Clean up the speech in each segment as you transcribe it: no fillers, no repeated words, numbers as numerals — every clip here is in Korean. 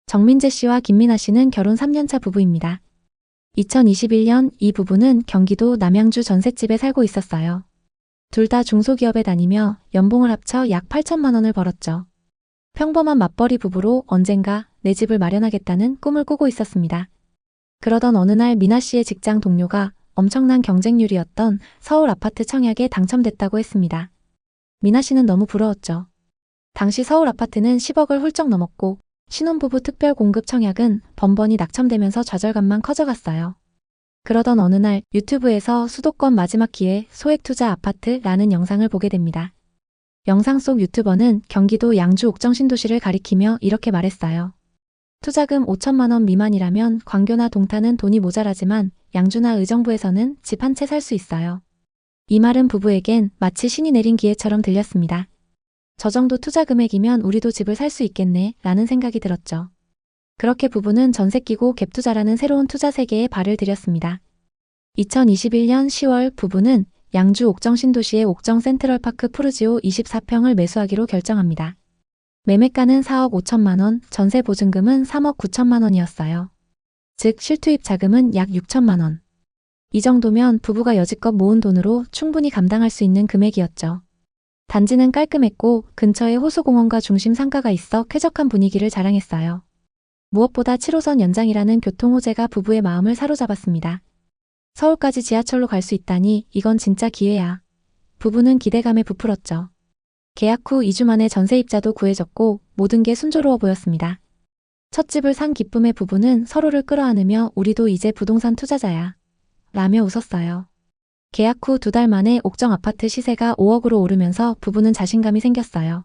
정민재 씨와 김민아 씨는 결혼 3년차 부부입니다. 2021년 이 부부는 경기도 남양주 전셋집에 살고 있었어요. 둘 다 중소기업에 다니며 연봉을 합쳐 약 8천만 원을 벌었죠. 평범한 맞벌이 부부로 언젠가 내 집을 마련하겠다는 꿈을 꾸고 있었습니다. 그러던 어느 날 민아 씨의 직장 동료가 엄청난 경쟁률이었던 서울 아파트 청약에 당첨됐다고 했습니다. 민아 씨는 너무 부러웠죠. 당시 서울 아파트는 10억을 훌쩍 넘었고 신혼부부 특별 공급 청약은 번번이 낙첨되면서 좌절감만 커져갔어요. 그러던 어느 날 유튜브에서 수도권 마지막 기회 소액 투자 아파트라는 영상을 보게 됩니다. 영상 속 유튜버는 경기도 양주 옥정 신도시를 가리키며 이렇게 말했어요. 투자금 5천만 원 미만이라면 광교나 동탄은 돈이 모자라지만 양주나 의정부에서는 집 한 채 살 수 있어요. 이 말은 부부에겐 마치 신이 내린 기회처럼 들렸습니다. 저 정도 투자 금액이면 우리도 집을 살 수 있겠네 라는 생각이 들었죠. 그렇게 부부는 전세 끼고 갭투자라는 새로운 투자 세계에 발을 들였습니다. 2021년 10월 부부는 양주 옥정 신도시의 옥정 센트럴파크 푸르지오 24평을 매수하기로 결정합니다. 매매가는 4억 5천만 원, 전세 보증금은 3억 9천만 원이었어요. 즉 실투입 자금은 약 6천만 원. 이 정도면 부부가 여지껏 모은 돈으로 충분히 감당할 수 있는 금액이었죠. 단지는 깔끔했고 근처에 호수공원과 중심 상가가 있어 쾌적한 분위기를 자랑했어요. 무엇보다 7호선 연장이라는 교통 호재가 부부의 마음을 사로잡았습니다. 서울까지 지하철로 갈 수 있다니 이건 진짜 기회야. 부부는 기대감에 부풀었죠. 계약 후 2주 만에 전세입자도 구해졌고 모든 게 순조로워 보였습니다. 첫 집을 산 기쁨에 부부는 서로를 끌어안으며 우리도 이제 부동산 투자자야. 라며 웃었어요. 계약 후 2달 만에 옥정 아파트 시세가 5억으로 오르면서 부부는 자신감이 생겼어요.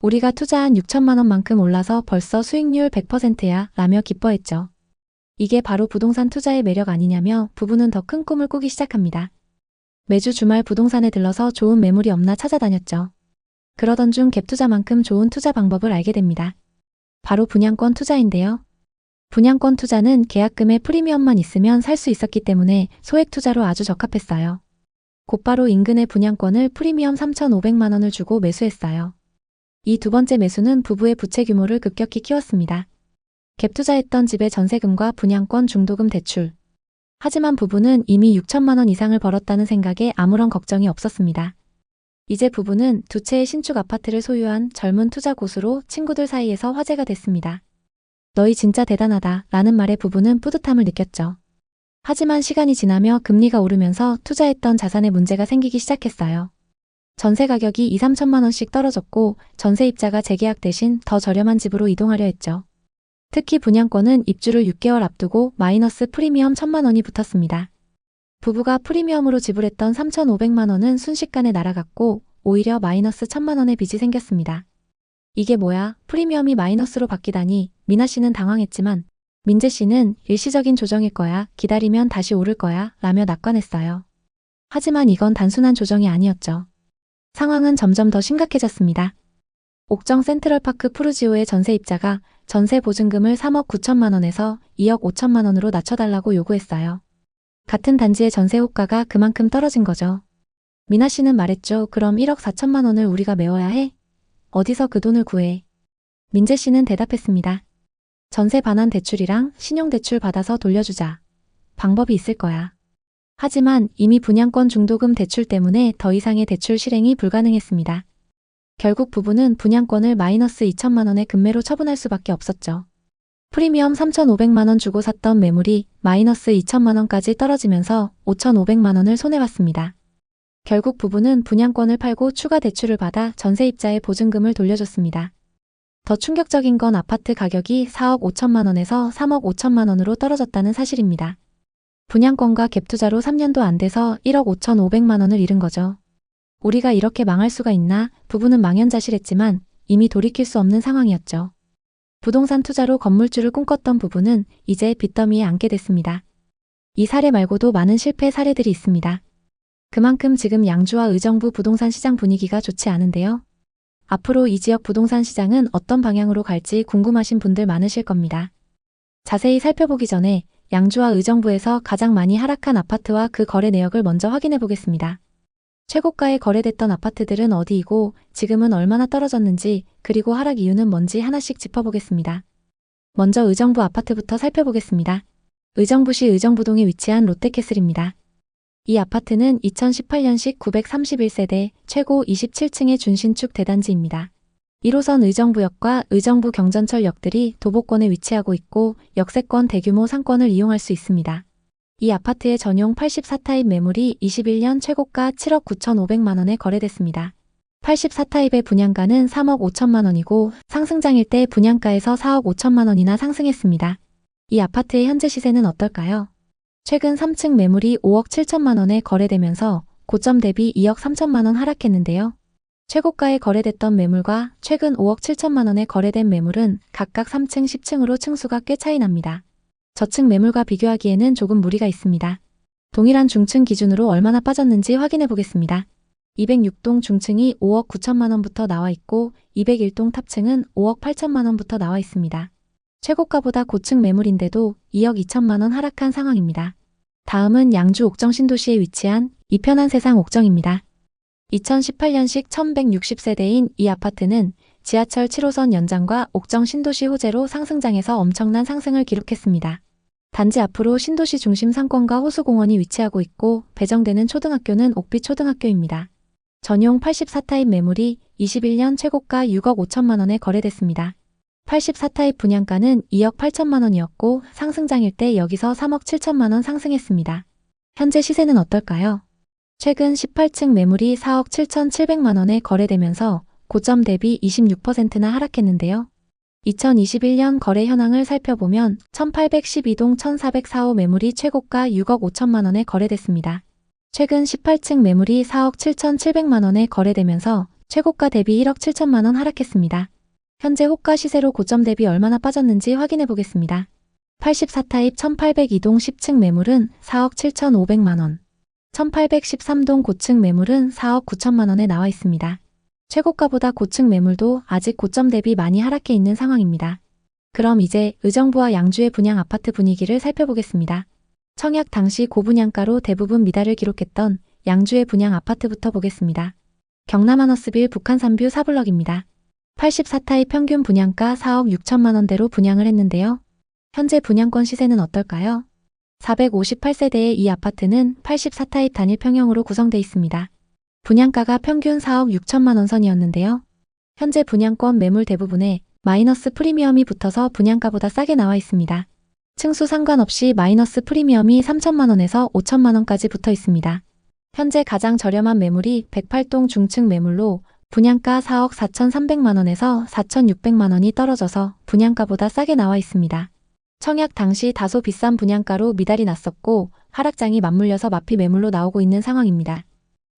우리가 투자한 6천만 원만큼 올라서 벌써 수익률 100%야 라며 기뻐했죠. 이게 바로 부동산 투자의 매력 아니냐며 부부는 더 큰 꿈을 꾸기 시작합니다. 매주 주말 부동산에 들러서 좋은 매물이 없나 찾아다녔죠. 그러던 중 갭투자만큼 좋은 투자 방법을 알게 됩니다. 바로 분양권 투자인데요. 분양권 투자는 계약금의 프리미엄만 있으면 살 수 있었기 때문에 소액 투자로 아주 적합했어요. 곧바로 인근의 분양권을 프리미엄 3,500만 원을 주고 매수했어요. 이 두 번째 매수는 부부의 부채 규모를 급격히 키웠습니다. 갭 투자했던 집의 전세금과 분양권 중도금 대출. 하지만 부부는 이미 6천만 원 이상을 벌었다는 생각에 아무런 걱정이 없었습니다. 이제 부부는 2채의 신축 아파트를 소유한 젊은 투자 고수로 친구들 사이에서 화제가 됐습니다. 너희 진짜 대단하다 라는 말에 부부는 뿌듯함을 느꼈죠. 하지만 시간이 지나며 금리가 오르면서 투자했던 자산에 문제가 생기기 시작했어요. 전세 가격이 2, 3천만 원씩 떨어졌고 전세입자가 재계약 대신 더 저렴한 집으로 이동하려 했죠. 특히 분양권은 입주를 6개월 앞두고 마이너스 프리미엄 1천만 원이 붙었습니다. 부부가 프리미엄으로 지불했던 3,500만 원은 순식간에 날아갔고 오히려 마이너스 1천만 원의 빚이 생겼습니다. 이게 뭐야? 프리미엄이 마이너스로 바뀌다니. 민아 씨는 당황했지만 민재 씨는 일시적인 조정일 거야. 기다리면 다시 오를 거야. 라며 낙관했어요. 하지만 이건 단순한 조정이 아니었죠. 상황은 점점 더 심각해졌습니다. 옥정 센트럴파크 푸르지오의 전세입자가 전세 보증금을 3억 9천만 원에서 2억 5천만 원으로 낮춰달라고 요구했어요. 같은 단지의 전세 호가가 그만큼 떨어진 거죠. 민아 씨는 말했죠. 그럼 1억 4천만 원을 우리가 메워야 해? 어디서 그 돈을 구해? 민재 씨는 대답했습니다. 전세 반환 대출이랑 신용대출 받아서 돌려주자. 방법이 있을 거야. 하지만 이미 분양권 중도금 대출 때문에 더 이상의 대출 실행이 불가능했습니다. 결국 부부는 분양권을 마이너스 2천만 원의 금매로 처분할 수밖에 없었죠. 프리미엄 3,500만 원 주고 샀던 매물이 마이너스 2천만 원까지 떨어지면서 5,500만 원을 손해봤습니다. 결국 부부는 분양권을 팔고 추가 대출을 받아 전세입자의 보증금을 돌려줬습니다. 더 충격적인 건 아파트 가격이 4억 5천만 원에서 3억 5천만 원으로 떨어졌다는 사실입니다. 분양권과 갭투자로 3년도 안 돼서 1억 5,500만 원을 잃은 거죠. 우리가 이렇게 망할 수가 있나? 부부는 망연자실했지만 이미 돌이킬 수 없는 상황이었죠. 부동산 투자로 건물주를 꿈꿨던 부부는 이제 빚더미에 앉게 됐습니다. 이 사례 말고도 많은 실패 사례들이 있습니다. 그만큼 지금 양주와 의정부 부동산 시장 분위기가 좋지 않은데요. 앞으로 이 지역 부동산 시장은 어떤 방향으로 갈지 궁금하신 분들 많으실 겁니다. 자세히 살펴보기 전에 양주와 의정부에서 가장 많이 하락한 아파트와 그 거래 내역을 먼저 확인해 보겠습니다. 최고가에 거래됐던 아파트들은 어디이고 지금은 얼마나 떨어졌는지 그리고 하락 이유는 뭔지 하나씩 짚어보겠습니다. 먼저 의정부 아파트부터 살펴보겠습니다. 의정부시 의정부동에 위치한 롯데캐슬입니다. 이 아파트는 2018년식 931세대 최고 27층의 준신축 대단지입니다. 1호선 의정부역과 의정부 경전철역들이 도보권에 위치하고 있고 역세권 대규모 상권을 이용할 수 있습니다. 이 아파트의 전용 84타입 매물이 21년 최고가 7억 9,500만 원에 거래됐습니다. 84타입의 분양가는 3억 5천만 원이고 상승장일 때 분양가에서 4억 5천만 원이나 상승했습니다. 이 아파트의 현재 시세는 어떨까요? 최근 3층 매물이 5억 7천만 원에 거래되면서 고점 대비 2억 3천만 원 하락했는데요. 최고가에 거래됐던 매물과 최근 5억 7천만 원에 거래된 매물은 각각 3층, 10층으로 층수가 꽤 차이 납니다. 저층 매물과 비교하기에는 조금 무리가 있습니다. 동일한 중층 기준으로 얼마나 빠졌는지 확인해 보겠습니다. 206동 중층이 5억 9천만 원부터 나와 있고 201동 탑층은 5억 8천만 원부터 나와 있습니다. 최고가보다 고층 매물인데도 2억 2천만 원 하락한 상황입니다. 다음은 양주 옥정 신도시에 위치한 이편한 세상 옥정입니다. 2018년식 1160세대인 이 아파트는 지하철 7호선 연장과 옥정 신도시 호재로 상승장에서 엄청난 상승을 기록했습니다. 단지 앞으로 신도시 중심 상권과 호수공원이 위치하고 있고 배정되는 초등학교는 옥빛 초등학교입니다. 전용 84타입 매물이 21년 최고가 6억 5천만 원에 거래됐습니다. 84타입 분양가는 2억 8천만 원이었고 상승장일 때 여기서 3억 7천만 원 상승했습니다. 현재 시세는 어떨까요? 최근 18층 매물이 4억 7,700만 원에 거래되면서 고점 대비 26%나 하락했는데요. 2021년 거래 현황을 살펴보면 1812동 1404호 매물이 최고가 6억 5천만 원에 거래됐습니다. 최근 18층 매물이 4억 7,700만 원에 거래되면서 최고가 대비 1억 7천만 원 하락했습니다. 현재 호가 시세로 고점 대비 얼마나 빠졌는지 확인해 보겠습니다. 84타입 1802동 10층 매물은 4억 7,500만 원, 1813동 고층 매물은 4억 9천만 원에 나와 있습니다. 최고가보다 고층 매물도 아직 고점 대비 많이 하락해 있는 상황입니다. 그럼 이제 의정부와 양주의 분양 아파트 분위기를 살펴보겠습니다. 청약 당시 고분양가로 대부분 미달을 기록했던 양주의 분양 아파트부터 보겠습니다. 경남 하너스빌 북한산뷰 4블럭입니다. 84타입 평균 분양가 4억 6천만 원대로 분양을 했는데요. 현재 분양권 시세는 어떨까요? 458세대의 이 아파트는 84타입 단일 평형으로 구성되어 있습니다. 분양가가 평균 4억 6천만 원 선이었는데요. 현재 분양권 매물 대부분에 마이너스 프리미엄이 붙어서 분양가보다 싸게 나와 있습니다. 층수 상관없이 마이너스 프리미엄이 3천만 원에서 5천만 원까지 붙어 있습니다. 현재 가장 저렴한 매물이 108동 중층 매물로 분양가 4억 4,300만 원에서 4,600만 원이 떨어져서 분양가보다 싸게 나와 있습니다. 청약 당시 다소 비싼 분양가로 미달이 났었고 하락장이 맞물려서 마피 매물로 나오고 있는 상황입니다.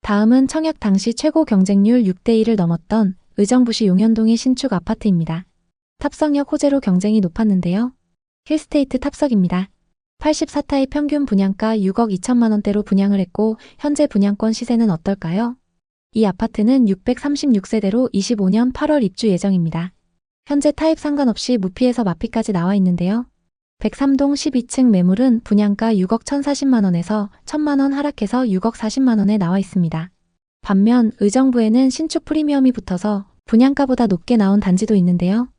다음은 청약 당시 최고 경쟁률 6대1을 넘었던 의정부시 용현동의 신축 아파트입니다. 탑성역 호재로 경쟁이 높았는데요. 힐스테이트 탑석입니다. 84타입 평균 분양가 6억 2천만 원대로 분양을 했고 현재 분양권 시세는 어떨까요? 이 아파트는 636세대로 25년 8월 입주 예정입니다. 현재 타입 상관없이 무피에서 마피까지 나와 있는데요. 103동 12층 매물은 분양가 6억 1,040만 원에서 1,000만 원 하락해서 6억 40만 원에 나와 있습니다. 반면 의정부에는 신축 프리미엄이 붙어서 분양가보다 높게 나온 단지도 있는데요.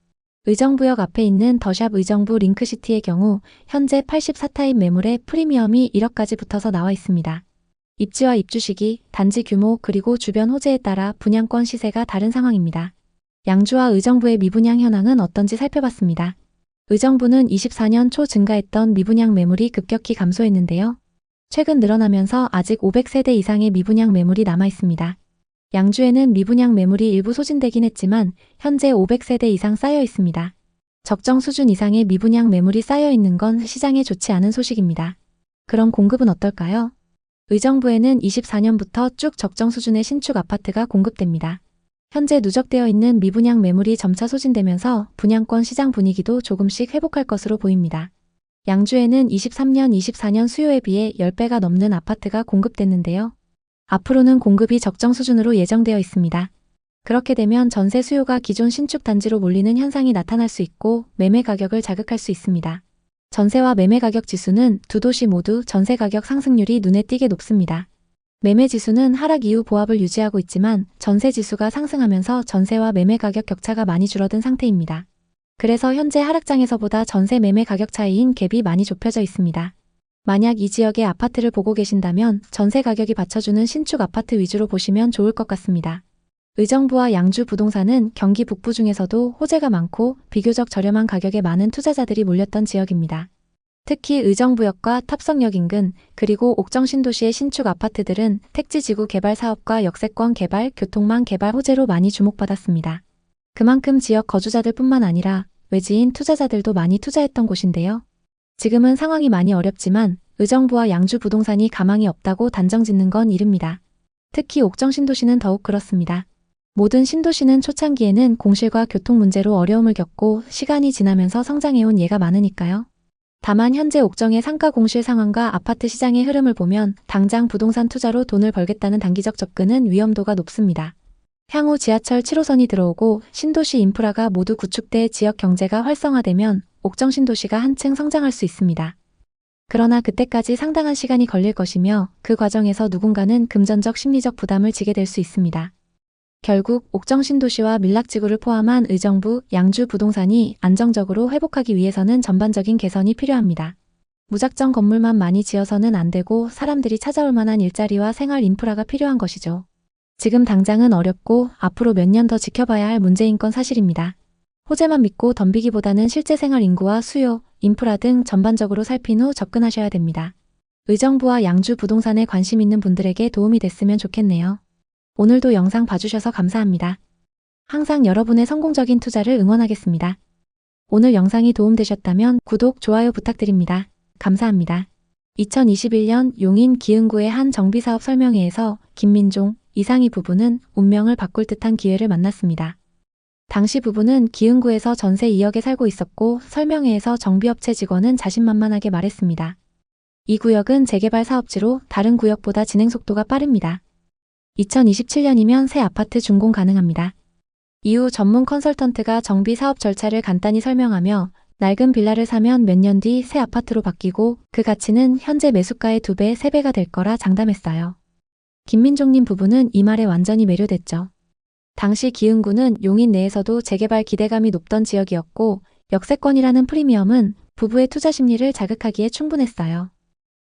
의정부역 앞에 있는 더샵 의정부 링크시티의 경우 현재 84타입 매물에 프리미엄이 1억까지 붙어서 나와 있습니다. 입지와 입주 시기, 단지 규모 그리고 주변 호재에 따라 분양권 시세가 다른 상황입니다. 양주와 의정부의 미분양 현황은 어떤지 살펴봤습니다. 의정부는 24년 초 증가했던 미분양 매물이 급격히 감소했는데요. 최근 늘어나면서 아직 500세대 이상의 미분양 매물이 남아 있습니다. 양주에는 미분양 매물이 일부 소진되긴 했지만 현재 500세대 이상 쌓여 있습니다. 적정 수준 이상의 미분양 매물이 쌓여 있는 건 시장에 좋지 않은 소식입니다. 그럼 공급은 어떨까요? 의정부에는 24년부터 쭉 적정 수준의 신축 아파트가 공급됩니다. 현재 누적되어 있는 미분양 매물이 점차 소진되면서 분양권 시장 분위기도 조금씩 회복할 것으로 보입니다. 양주에는 23년, 24년 수요에 비해 10배가 넘는 아파트가 공급됐는데요. 앞으로는 공급이 적정 수준으로 예정되어 있습니다. 그렇게 되면 전세 수요가 기존 신축 단지로 몰리는 현상이 나타날 수 있고 매매 가격을 자극할 수 있습니다. 전세와 매매 가격 지수는 두 도시 모두 전세 가격 상승률이 눈에 띄게 높습니다. 매매 지수는 하락 이후 보합을 유지하고 있지만 전세 지수가 상승하면서 전세와 매매 가격 격차가 많이 줄어든 상태입니다. 그래서 현재 하락장에서보다 전세 매매 가격 차이인 갭이 많이 좁혀져 있습니다. 만약 이 지역의 아파트를 보고 계신다면 전세 가격이 받쳐주는 신축 아파트 위주로 보시면 좋을 것 같습니다. 의정부와 양주 부동산은 경기 북부 중에서도 호재가 많고 비교적 저렴한 가격에 많은 투자자들이 몰렸던 지역입니다. 특히 의정부역과 탑성역 인근 그리고 옥정 신도시의 신축 아파트들은 택지지구 개발 사업과 역세권 개발, 교통망 개발 호재로 많이 주목받았습니다. 그만큼 지역 거주자들 뿐만 아니라 외지인 투자자들도 많이 투자했던 곳인데요. 지금은 상황이 많이 어렵지만 의정부와 양주 부동산이 가망이 없다고 단정 짓는 건 이릅니다. 특히 옥정 신도시는 더욱 그렇습니다. 모든 신도시는 초창기에는 공실과 교통 문제로 어려움을 겪고 시간이 지나면서 성장해온 예가 많으니까요. 다만 현재 옥정의 상가 공실 상황과 아파트 시장의 흐름을 보면 당장 부동산 투자로 돈을 벌겠다는 단기적 접근은 위험도가 높습니다. 향후 지하철 7호선이 들어오고 신도시 인프라가 모두 구축돼 지역 경제가 활성화되면 옥정 신도시가 한층 성장할 수 있습니다. 그러나 그때까지 상당한 시간이 걸릴 것이며 그 과정에서 누군가는 금전적 심리적 부담을 지게 될 수 있습니다. 결국 옥정 신도시와 밀락지구를 포함한 의정부, 양주 부동산이 안정적으로 회복하기 위해서는 전반적인 개선이 필요합니다. 무작정 건물만 많이 지어서는 안 되고 사람들이 찾아올 만한 일자리와 생활 인프라가 필요한 것이죠. 지금 당장은 어렵고 앞으로 몇 년 더 지켜봐야 할 문제인 건 사실입니다. 호재만 믿고 덤비기보다는 실제 생활 인구와 수요, 인프라 등 전반적으로 살핀 후 접근하셔야 됩니다. 의정부와 양주 부동산에 관심 있는 분들에게 도움이 됐으면 좋겠네요. 오늘도 영상 봐주셔서 감사합니다. 항상 여러분의 성공적인 투자를 응원하겠습니다. 오늘 영상이 도움되셨다면 구독, 좋아요 부탁드립니다. 감사합니다. 2021년 용인 기흥구의 한 정비사업 설명회에서 김민종, 이상희 부부는 운명을 바꿀 듯한 기회를 만났습니다. 당시 부부는 기흥구에서 전세 2억에 살고 있었고 설명회에서 정비업체 직원은 자신만만하게 말했습니다. 이 구역은 재개발 사업지로 다른 구역보다 진행 속도가 빠릅니다. 2027년이면 새 아파트 준공 가능합니다. 이후 전문 컨설턴트가 정비 사업 절차를 간단히 설명하며 낡은 빌라를 사면 몇 년 뒤 새 아파트로 바뀌고 그 가치는 현재 매수가의 2배, 3배가 될 거라 장담했어요. 김민종님 부부는 이 말에 완전히 매료됐죠. 당시 기흥구는 용인 내에서도 재개발 기대감이 높던 지역이었고 역세권이라는 프리미엄은 부부의 투자 심리를 자극하기에 충분했어요.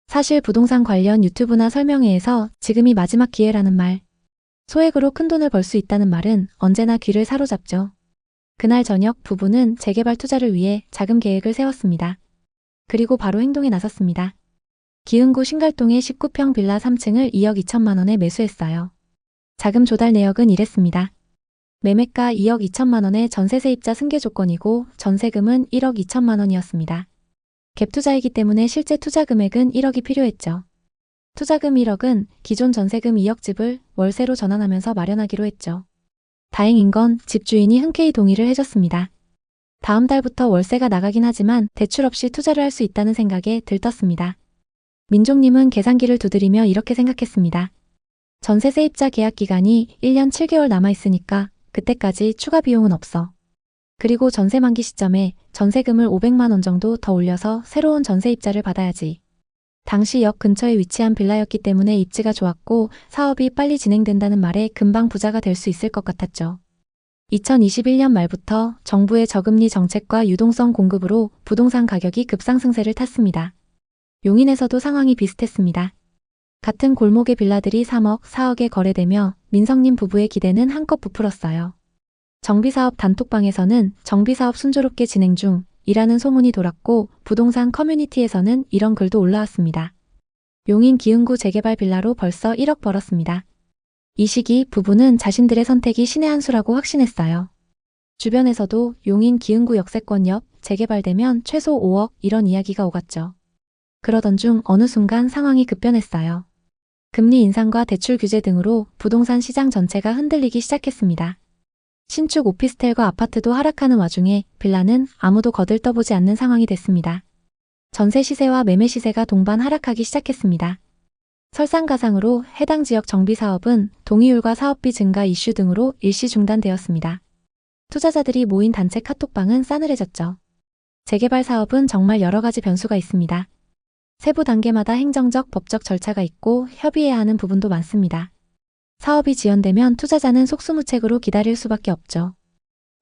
사실 부동산 관련 유튜브나 설명회에서 지금이 마지막 기회라는 말, 소액으로 큰돈을 벌 수 있다는 말은 언제나 귀를 사로잡죠. 그날 저녁 부부는 재개발 투자를 위해 자금 계획을 세웠습니다. 그리고 바로 행동에 나섰습니다. 기흥구 신갈동의 19평 빌라 3층을 2억 2천만 원에 매수했어요. 자금 조달 내역은 이랬습니다. 매매가 2억 2천만 원의 전세 세입자 승계 조건이고 전세금은 1억 2천만 원이었습니다. 갭 투자이기 때문에 실제 투자 금액은 1억이 필요했죠. 투자금 1억은 기존 전세금 2억 집을 월세로 전환하면서 마련하기로 했죠. 다행인 건 집주인이 흔쾌히 동의를 해줬습니다. 다음 달부터 월세가 나가긴 하지만 대출 없이 투자를 할 수 있다는 생각에 들떴습니다. 민종님은 계산기를 두드리며 이렇게 생각했습니다. 전세 세입자 계약 기간이 1년 7개월 남아있으니까 그때까지 추가 비용은 없어. 그리고 전세 만기 시점에 전세금을 500만 원 정도 더 올려서 새로운 전세입자를 받아야지. 당시 역 근처에 위치한 빌라였기 때문에 입지가 좋았고 사업이 빨리 진행된다는 말에 금방 부자가 될 수 있을 것 같았죠. 2021년 말부터 정부의 저금리 정책과 유동성 공급으로 부동산 가격이 급상승세를 탔습니다. 용인에서도 상황이 비슷했습니다. 같은 골목의 빌라들이 3억, 4억에 거래되며 민성님 부부의 기대는 한껏 부풀었어요. 정비사업 단톡방에서는 정비사업 순조롭게 진행 중 이라는 소문이 돌았고 부동산 커뮤니티에서는 이런 글도 올라왔습니다. 용인 기흥구 재개발 빌라로 벌써 1억 벌었습니다. 이 시기 부부는 자신들의 선택이 신의 한 수라고 확신했어요. 주변에서도 용인 기흥구 역세권 옆 재개발되면 최소 5억 이런 이야기가 오갔죠. 그러던 중 어느 순간 상황이 급변했어요. 금리 인상과 대출 규제 등으로 부동산 시장 전체가 흔들리기 시작했습니다. 신축 오피스텔과 아파트도 하락하는 와중에 빌라는 아무도 거들떠보지 않는 상황이 됐습니다. 전세 시세와 매매 시세가 동반 하락하기 시작했습니다. 설상가상으로 해당 지역 정비사업은 동의율과 사업비 증가 이슈 등으로 일시 중단되었습니다. 투자자들이 모인 단체 카톡방은 싸늘해졌죠. 재개발 사업은 정말 여러 가지 변수가 있습니다. 세부 단계마다 행정적, 법적 절차가 있고 협의해야 하는 부분도 많습니다. 사업이 지연되면 투자자는 속수무책으로 기다릴 수밖에 없죠.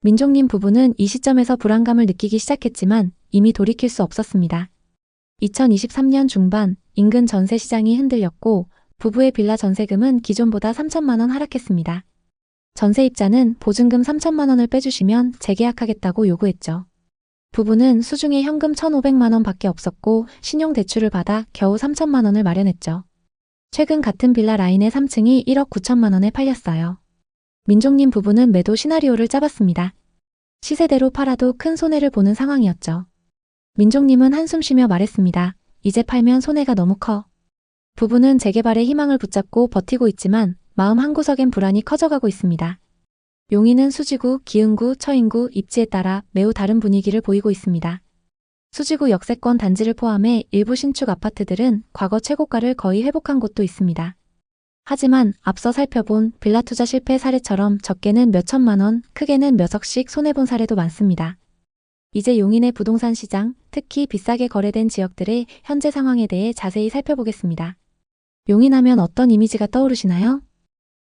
민종님 부부는 이 시점에서 불안감을 느끼기 시작했지만 이미 돌이킬 수 없었습니다. 2023년 중반 인근 전세 시장이 흔들렸고 부부의 빌라 전세금은 기존보다 3천만 원 하락했습니다. 전세입자는 보증금 3천만 원을 빼주시면 재계약하겠다고 요구했죠. 부부는 수중에 현금 1,500만 원 밖에 없었고 신용대출을 받아 겨우 3천만 원을 마련했죠. 최근 같은 빌라 라인의 3층이 1억 9천만 원에 팔렸어요. 민종님 부부는 매도 시나리오를 짜봤습니다. 시세대로 팔아도 큰 손해를 보는 상황이었죠. 민종님은 한숨 쉬며 말했습니다. 이제 팔면 손해가 너무 커. 부부는 재개발의 희망을 붙잡고 버티고 있지만 마음 한구석엔 불안이 커져가고 있습니다. 용인은 수지구, 기흥구, 처인구, 입지에 따라 매우 다른 분위기를 보이고 있습니다. 수지구 역세권 단지를 포함해 일부 신축 아파트들은 과거 최고가를 거의 회복한 곳도 있습니다. 하지만 앞서 살펴본 빌라 투자 실패 사례처럼 적게는 몇 천만 원, 크게는 몇 억씩 손해본 사례도 많습니다. 이제 용인의 부동산 시장, 특히 비싸게 거래된 지역들의 현재 상황에 대해 자세히 살펴보겠습니다. 용인하면 어떤 이미지가 떠오르시나요?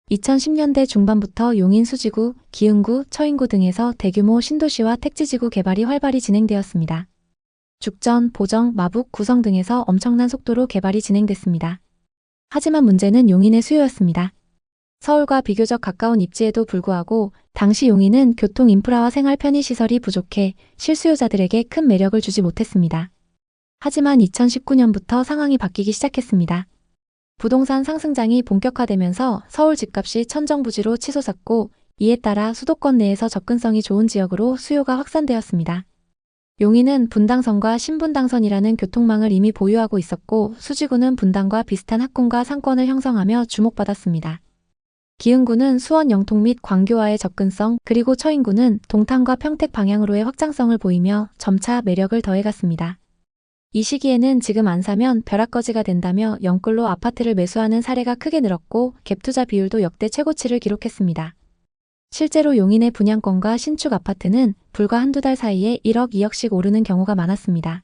2010년대 중반부터 용인 수지구, 기흥구, 처인구 등에서 대규모 신도시와 택지지구 개발이 활발히 진행되었습니다. 죽전, 보정, 마북, 구성 등에서 엄청난 속도로 개발이 진행됐습니다. 하지만 문제는 용인의 수요였습니다. 서울과 비교적 가까운 입지에도 불구하고 당시 용인은 교통 인프라와 생활 편의시설이 부족해 실수요자들에게 큰 매력을 주지 못했습니다. 하지만 2019년부터 상황이 바뀌기 시작했습니다. 부동산 상승장이 본격화되면서 서울 집값이 천정부지로 치솟았고 이에 따라 수도권 내에서 접근성이 좋은 지역으로 수요가 확산되었습니다. 용인은 분당선과 신분당선이라는 교통망을 이미 보유하고 있었고 수지구는 분당과 비슷한 학군과 상권을 형성하며 주목받았습니다. 기흥구는 수원 영통 및 광교와의 접근성 그리고 처인구는 동탄과 평택 방향으로의 확장성을 보이며 점차 매력을 더해갔습니다. 이 시기에는 지금 안 사면 벼락거지가 된다며 영끌로 아파트를 매수하는 사례가 크게 늘었고 갭투자 비율도 역대 최고치를 기록했습니다. 실제로 용인의 분양권과 신축 아파트는 불과 한두 달 사이에 1억, 2억씩 오르는 경우가 많았습니다.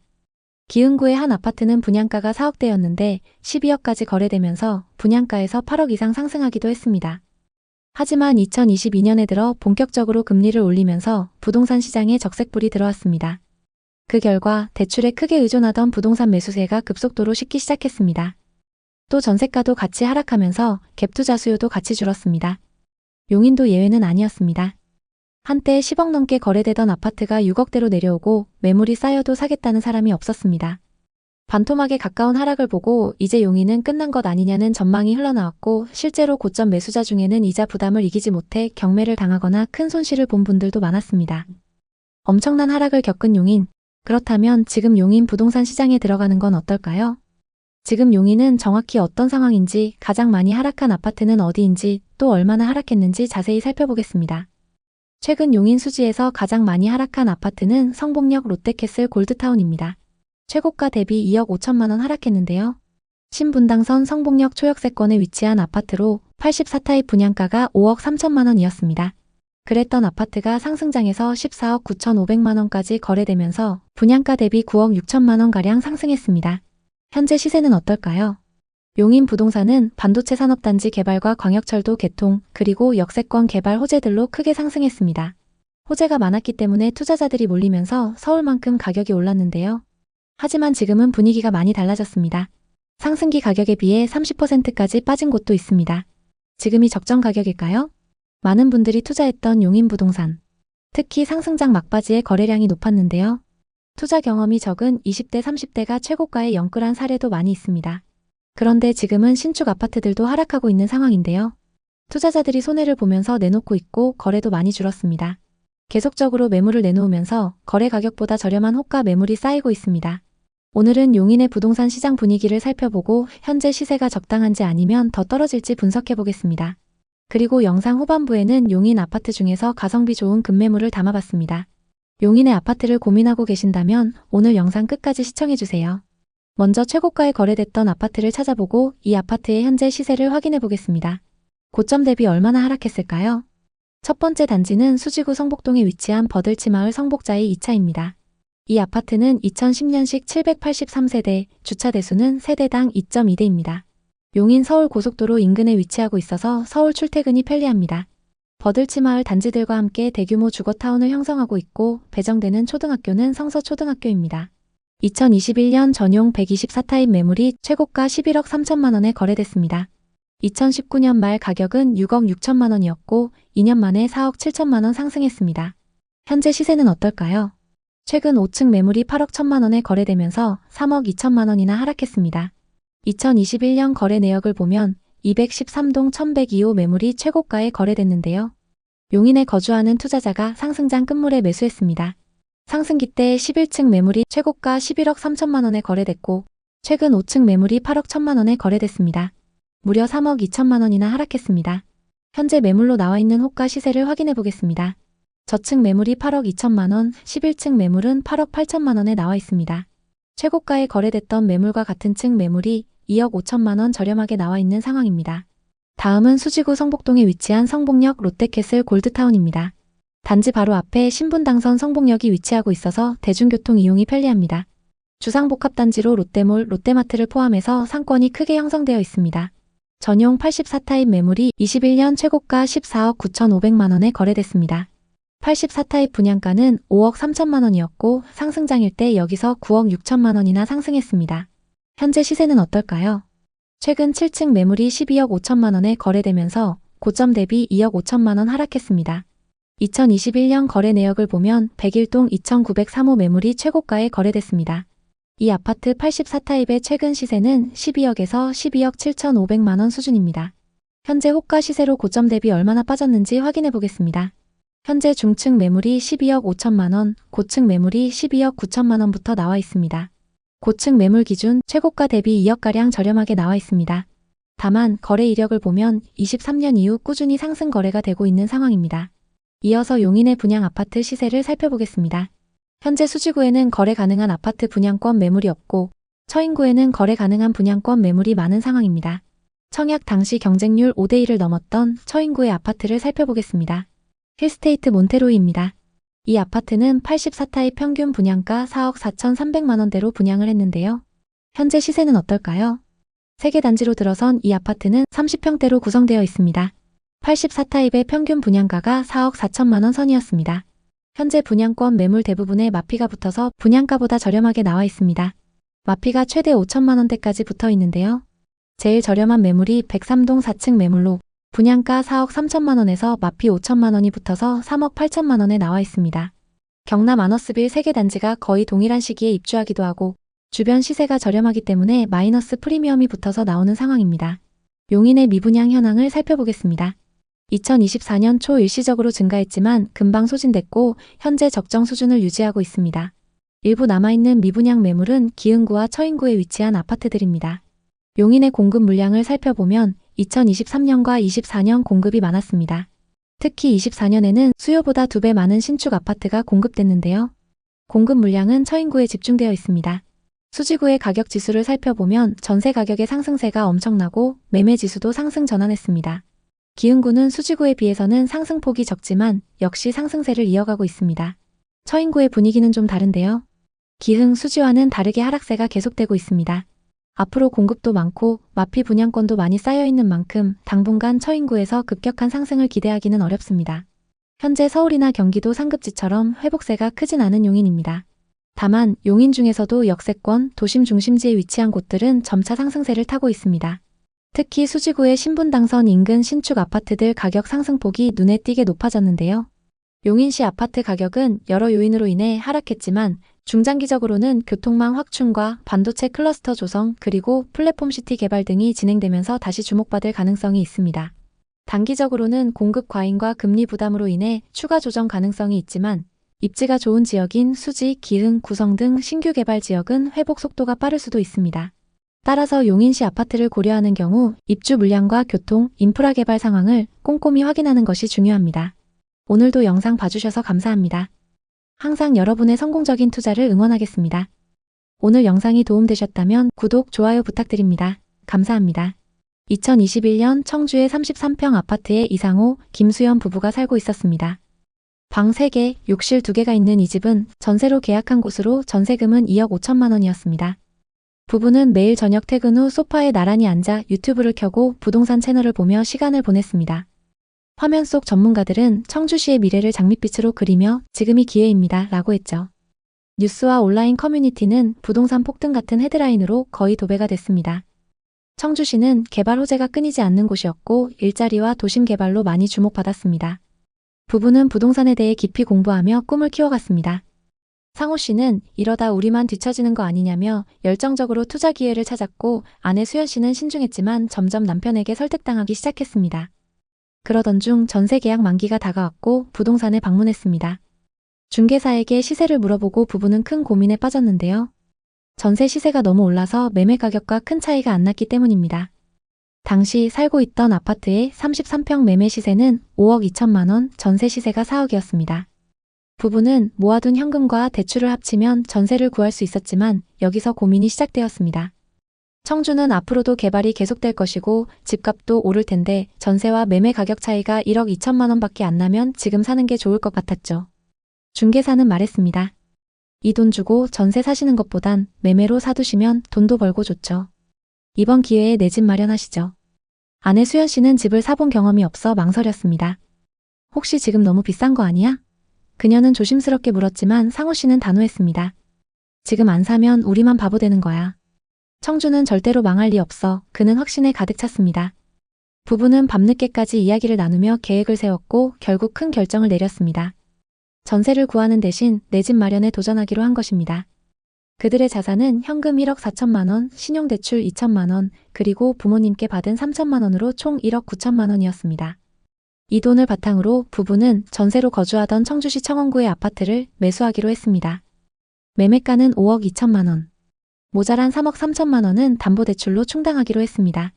기흥구의 한 아파트는 분양가가 4억대였는데 12억까지 거래되면서 분양가에서 8억 이상 상승하기도 했습니다. 하지만 2022년에 들어 본격적으로 금리를 올리면서 부동산 시장에 적색불이 들어왔습니다. 그 결과 대출에 크게 의존하던 부동산 매수세가 급속도로 식기 시작했습니다. 또 전세가도 같이 하락하면서 갭투자 수요도 같이 줄었습니다. 용인도 예외는 아니었습니다. 한때 10억 넘게 거래되던 아파트가 6억대로 내려오고 매물이 쌓여도 사겠다는 사람이 없었습니다. 반토막에 가까운 하락을 보고 이제 용인은 끝난 것 아니냐는 전망이 흘러나왔고 실제로 고점 매수자 중에는 이자 부담을 이기지 못해 경매를 당하거나 큰 손실을 본 분들도 많았습니다. 엄청난 하락을 겪은 용인. 그렇다면 지금 용인 부동산 시장에 들어가는 건 어떨까요? 지금 용인은 정확히 어떤 상황인지, 가장 많이 하락한 아파트는 어디인지, 또 얼마나 하락했는지 자세히 살펴보겠습니다. 최근 용인 수지에서 가장 많이 하락한 아파트는 성북역 롯데캐슬 골드타운입니다. 최고가 대비 2억 5천만 원 하락했는데요. 신분당선 성북역 초역세권에 위치한 아파트로 84타입 분양가가 5억 3천만 원이었습니다. 그랬던 아파트가 상승장에서 14억 9,500만 원까지 거래되면서 분양가 대비 9억 6천만 원가량 상승했습니다. 현재 시세는 어떨까요? 용인 부동산은 반도체 산업단지 개발과 광역철도 개통, 그리고 역세권 개발 호재들로 크게 상승했습니다. 호재가 많았기 때문에 투자자들이 몰리면서 서울만큼 가격이 올랐는데요. 하지만 지금은 분위기가 많이 달라졌습니다. 상승기 가격에 비해 30%까지 빠진 곳도 있습니다. 지금이 적정 가격일까요? 많은 분들이 투자했던 용인 부동산. 특히 상승장 막바지에 거래량이 높았는데요. 투자 경험이 적은 20대, 30대가 최고가에 영끌한 사례도 많이 있습니다. 그런데 지금은 신축 아파트들도 하락하고 있는 상황인데요. 투자자들이 손해를 보면서 내놓고 있고 거래도 많이 줄었습니다. 계속적으로 매물을 내놓으면서 거래 가격보다 저렴한 호가 매물이 쌓이고 있습니다. 오늘은 용인의 부동산 시장 분위기를 살펴보고 현재 시세가 적당한지 아니면 더 떨어질지 분석해 보겠습니다. 그리고 영상 후반부에는 용인 아파트 중에서 가성비 좋은 급매물을 담아봤습니다. 용인의 아파트를 고민하고 계신다면 오늘 영상 끝까지 시청해주세요. 먼저 최고가에 거래됐던 아파트를 찾아보고 이 아파트의 현재 시세를 확인해 보겠습니다. 고점 대비 얼마나 하락했을까요? 첫 번째 단지는 수지구 성복동에 위치한 버들치마을 성복자이 2차입니다. 이 아파트는 2010년식 783세대, 주차 대수는 세대당 2.2대입니다. 용인 서울 고속도로 인근에 위치하고 있어서 서울 출퇴근이 편리합니다. 버들치마을 단지들과 함께 대규모 주거타운을 형성하고 있고 배정되는 초등학교는 성서초등학교입니다. 2021년 전용 124타입 매물이 최고가 11억 3천만 원에 거래됐습니다. 2019년 말 가격은 6억 6천만 원이었고 2년 만에 4억 7천만 원 상승했습니다. 현재 시세는 어떨까요? 최근 5층 매물이 8억 1천만 원에 거래되면서 3억 2천만 원이나 하락했습니다. 2021년 거래 내역을 보면 213동 1102호 매물이 최고가에 거래됐는데요. 용인에 거주하는 투자자가 상승장 끝물에 매수했습니다. 상승기 때 11층 매물이 최고가 11억 3천만 원에 거래됐고 최근 5층 매물이 8억 1천만 원에 거래됐습니다. 무려 3억 2천만 원이나 하락했습니다. 현재 매물로 나와 있는 호가 시세를 확인해 보겠습니다. 저층 매물이 8억 2천만 원, 11층 매물은 8억 8천만 원에 나와 있습니다. 최고가에 거래됐던 매물과 같은 층 매물이 2억 5천만 원 저렴하게 나와 있는 상황입니다. 다음은 수지구 성복동에 위치한 성복역 롯데캐슬 골드타운입니다. 단지 바로 앞에 신분당선 성복역이 위치하고 있어서 대중교통 이용이 편리합니다. 주상복합단지로 롯데몰, 롯데마트를 포함해서 상권이 크게 형성되어 있습니다. 전용 84타입 매물이 21년 최고가 14억 9,500만 원에 거래됐습니다. 84타입 분양가는 5억 3천만 원이었고 상승장일 때 여기서 9억 6천만 원이나 상승했습니다. 현재 시세는 어떨까요? 최근 7층 매물이 12억 5천만 원에 거래되면서 고점 대비 2억 5천만 원 하락했습니다. 2021년 거래 내역을 보면 101동 2903호 매물이 최고가에 거래됐습니다. 이 아파트 84타입의 최근 시세는 12억에서 12억 7,500만 원 수준입니다. 현재 호가 시세로 고점 대비 얼마나 빠졌는지 확인해 보겠습니다. 현재 중층 매물이 12억 5천만 원, 고층 매물이 12억 9천만 원부터 나와 있습니다. 고층 매물 기준 최고가 대비 2억가량 저렴하게 나와 있습니다. 다만 거래 이력을 보면 23년 이후 꾸준히 상승 거래가 되고 있는 상황입니다. 이어서 용인의 분양 아파트 시세를 살펴보겠습니다. 현재 수지구에는 거래 가능한 아파트 분양권 매물이 없고 처인구에는 거래 가능한 분양권 매물이 많은 상황입니다. 청약 당시 경쟁률 5대1을 넘었던 처인구의 아파트를 살펴보겠습니다. 힐스테이트 몬테로이입니다. 이 아파트는 84타입 평균 분양가 4억 4,300만 원대로 분양을 했는데요. 현재 시세는 어떨까요? 3개 단지로 들어선 이 아파트는 30평대로 구성되어 있습니다. 84타입의 평균 분양가가 4억 4천만 원 선이었습니다. 현재 분양권 매물 대부분에 마피가 붙어서 분양가보다 저렴하게 나와 있습니다. 마피가 최대 5천만 원대까지 붙어 있는데요. 제일 저렴한 매물이 103동 4층 매물로 분양가 4억 3천만 원에서 마피 5천만 원이 붙어서 3억 8천만 원에 나와 있습니다. 경남 아너스빌 3개 단지가 거의 동일한 시기에 입주하기도 하고 주변 시세가 저렴하기 때문에 마이너스 프리미엄이 붙어서 나오는 상황입니다. 용인의 미분양 현황을 살펴보겠습니다. 2024년 초 일시적으로 증가했지만 금방 소진됐고 현재 적정 수준을 유지하고 있습니다. 일부 남아있는 미분양 매물은 기흥구와 처인구에 위치한 아파트들입니다. 용인의 공급 물량을 살펴보면 2023년과 24년 공급이 많았습니다. 특히 24년에는 수요보다 2배 많은 신축 아파트가 공급됐는데요. 공급 물량은 처인구에 집중되어 있습니다. 수지구의 가격 지수를 살펴보면 전세 가격의 상승세가 엄청나고 매매 지수도 상승 전환했습니다. 기흥구는 수지구에 비해서는 상승폭이 적지만 역시 상승세를 이어가고 있습니다. 처인구의 분위기는 좀 다른데요. 기흥, 수지와는 다르게 하락세가 계속되고 있습니다. 앞으로 공급도 많고 마피 분양권도 많이 쌓여있는 만큼 당분간 처인구에서 급격한 상승을 기대하기는 어렵습니다. 현재 서울이나 경기도 상급지처럼 회복세가 크진 않은 용인입니다. 다만 용인 중에서도 역세권, 도심 중심지에 위치한 곳들은 점차 상승세를 타고 있습니다. 특히 수지구의 신분당선 인근 신축 아파트들 가격 상승폭이 눈에 띄게 높아졌는데요. 용인시 아파트 가격은 여러 요인으로 인해 하락했지만 중장기적으로는 교통망 확충과 반도체 클러스터 조성 그리고 플랫폼시티 개발 등이 진행되면서 다시 주목받을 가능성이 있습니다. 단기적으로는 공급 과잉과 금리 부담으로 인해 추가 조정 가능성이 있지만 입지가 좋은 지역인 수지, 기흥, 구성 등 신규 개발 지역은 회복 속도가 빠를 수도 있습니다. 따라서 용인시 아파트를 고려하는 경우 입주 물량과 교통, 인프라 개발 상황을 꼼꼼히 확인하는 것이 중요합니다. 오늘도 영상 봐주셔서 감사합니다. 항상 여러분의 성공적인 투자를 응원하겠습니다. 오늘 영상이 도움되셨다면 구독, 좋아요 부탁드립니다. 감사합니다. 2021년 청주의 33평 아파트에 이상호, 김수연 부부가 살고 있었습니다. 방 3개, 욕실 2개가 있는 이 집은 전세로 계약한 곳으로 전세금은 2억 5천만 원이었습니다. 부부는 매일 저녁 퇴근 후 소파에 나란히 앉아 유튜브를 켜고 부동산 채널을 보며 시간을 보냈습니다. 화면 속 전문가들은 청주시의 미래를 장밋빛으로 그리며 지금이 기회입니다 라고 했죠. 뉴스와 온라인 커뮤니티는 부동산 폭등 같은 헤드라인으로 거의 도배가 됐습니다. 청주시는 개발 호재가 끊이지 않는 곳이었고 일자리와 도심 개발로 많이 주목받았습니다. 부부는 부동산에 대해 깊이 공부하며 꿈을 키워갔습니다. 상호 씨는 이러다 우리만 뒤처지는 거 아니냐며 열정적으로 투자 기회를 찾았고 아내 수연 씨는 신중했지만 점점 남편에게 설득당하기 시작했습니다. 그러던 중 전세 계약 만기가 다가왔고 부동산에 방문했습니다. 중개사에게 시세를 물어보고 부부는 큰 고민에 빠졌는데요. 전세 시세가 너무 올라서 매매 가격과 큰 차이가 안 났기 때문입니다. 당시 살고 있던 아파트의 33평 매매 시세는 5억 2천만 원, 전세 시세가 4억이었습니다. 부부는 모아둔 현금과 대출을 합치면 전세를 구할 수 있었지만 여기서 고민이 시작되었습니다. 청주는 앞으로도 개발이 계속될 것이고 집값도 오를 텐데 전세와 매매 가격 차이가 1억 2천만 원밖에 안 나면 지금 사는 게 좋을 것 같았죠. 중개사는 말했습니다. 이 돈 주고 전세 사시는 것보단 매매로 사두시면 돈도 벌고 좋죠. 이번 기회에 내 집 마련하시죠. 아내 수연 씨는 집을 사본 경험이 없어 망설였습니다. 혹시 지금 너무 비싼 거 아니야? 그녀는 조심스럽게 물었지만 상호 씨는 단호했습니다. 지금 안 사면 우리만 바보 되는 거야. 청주는 절대로 망할 리 없어. 그는 확신에 가득 찼습니다. 부부는 밤늦게까지 이야기를 나누며 계획을 세웠고 결국 큰 결정을 내렸습니다. 전세를 구하는 대신 내 집 마련에 도전하기로 한 것입니다. 그들의 자산은 현금 1억 4천만 원, 신용대출 2천만 원, 그리고 부모님께 받은 3천만 원으로 총 1억 9천만 원이었습니다. 이 돈을 바탕으로 부부는 전세로 거주하던 청주시 청원구의 아파트를 매수하기로 했습니다. 매매가는 5억 2천만 원. 모자란 3억 3천만 원은 담보대출로 충당하기로 했습니다.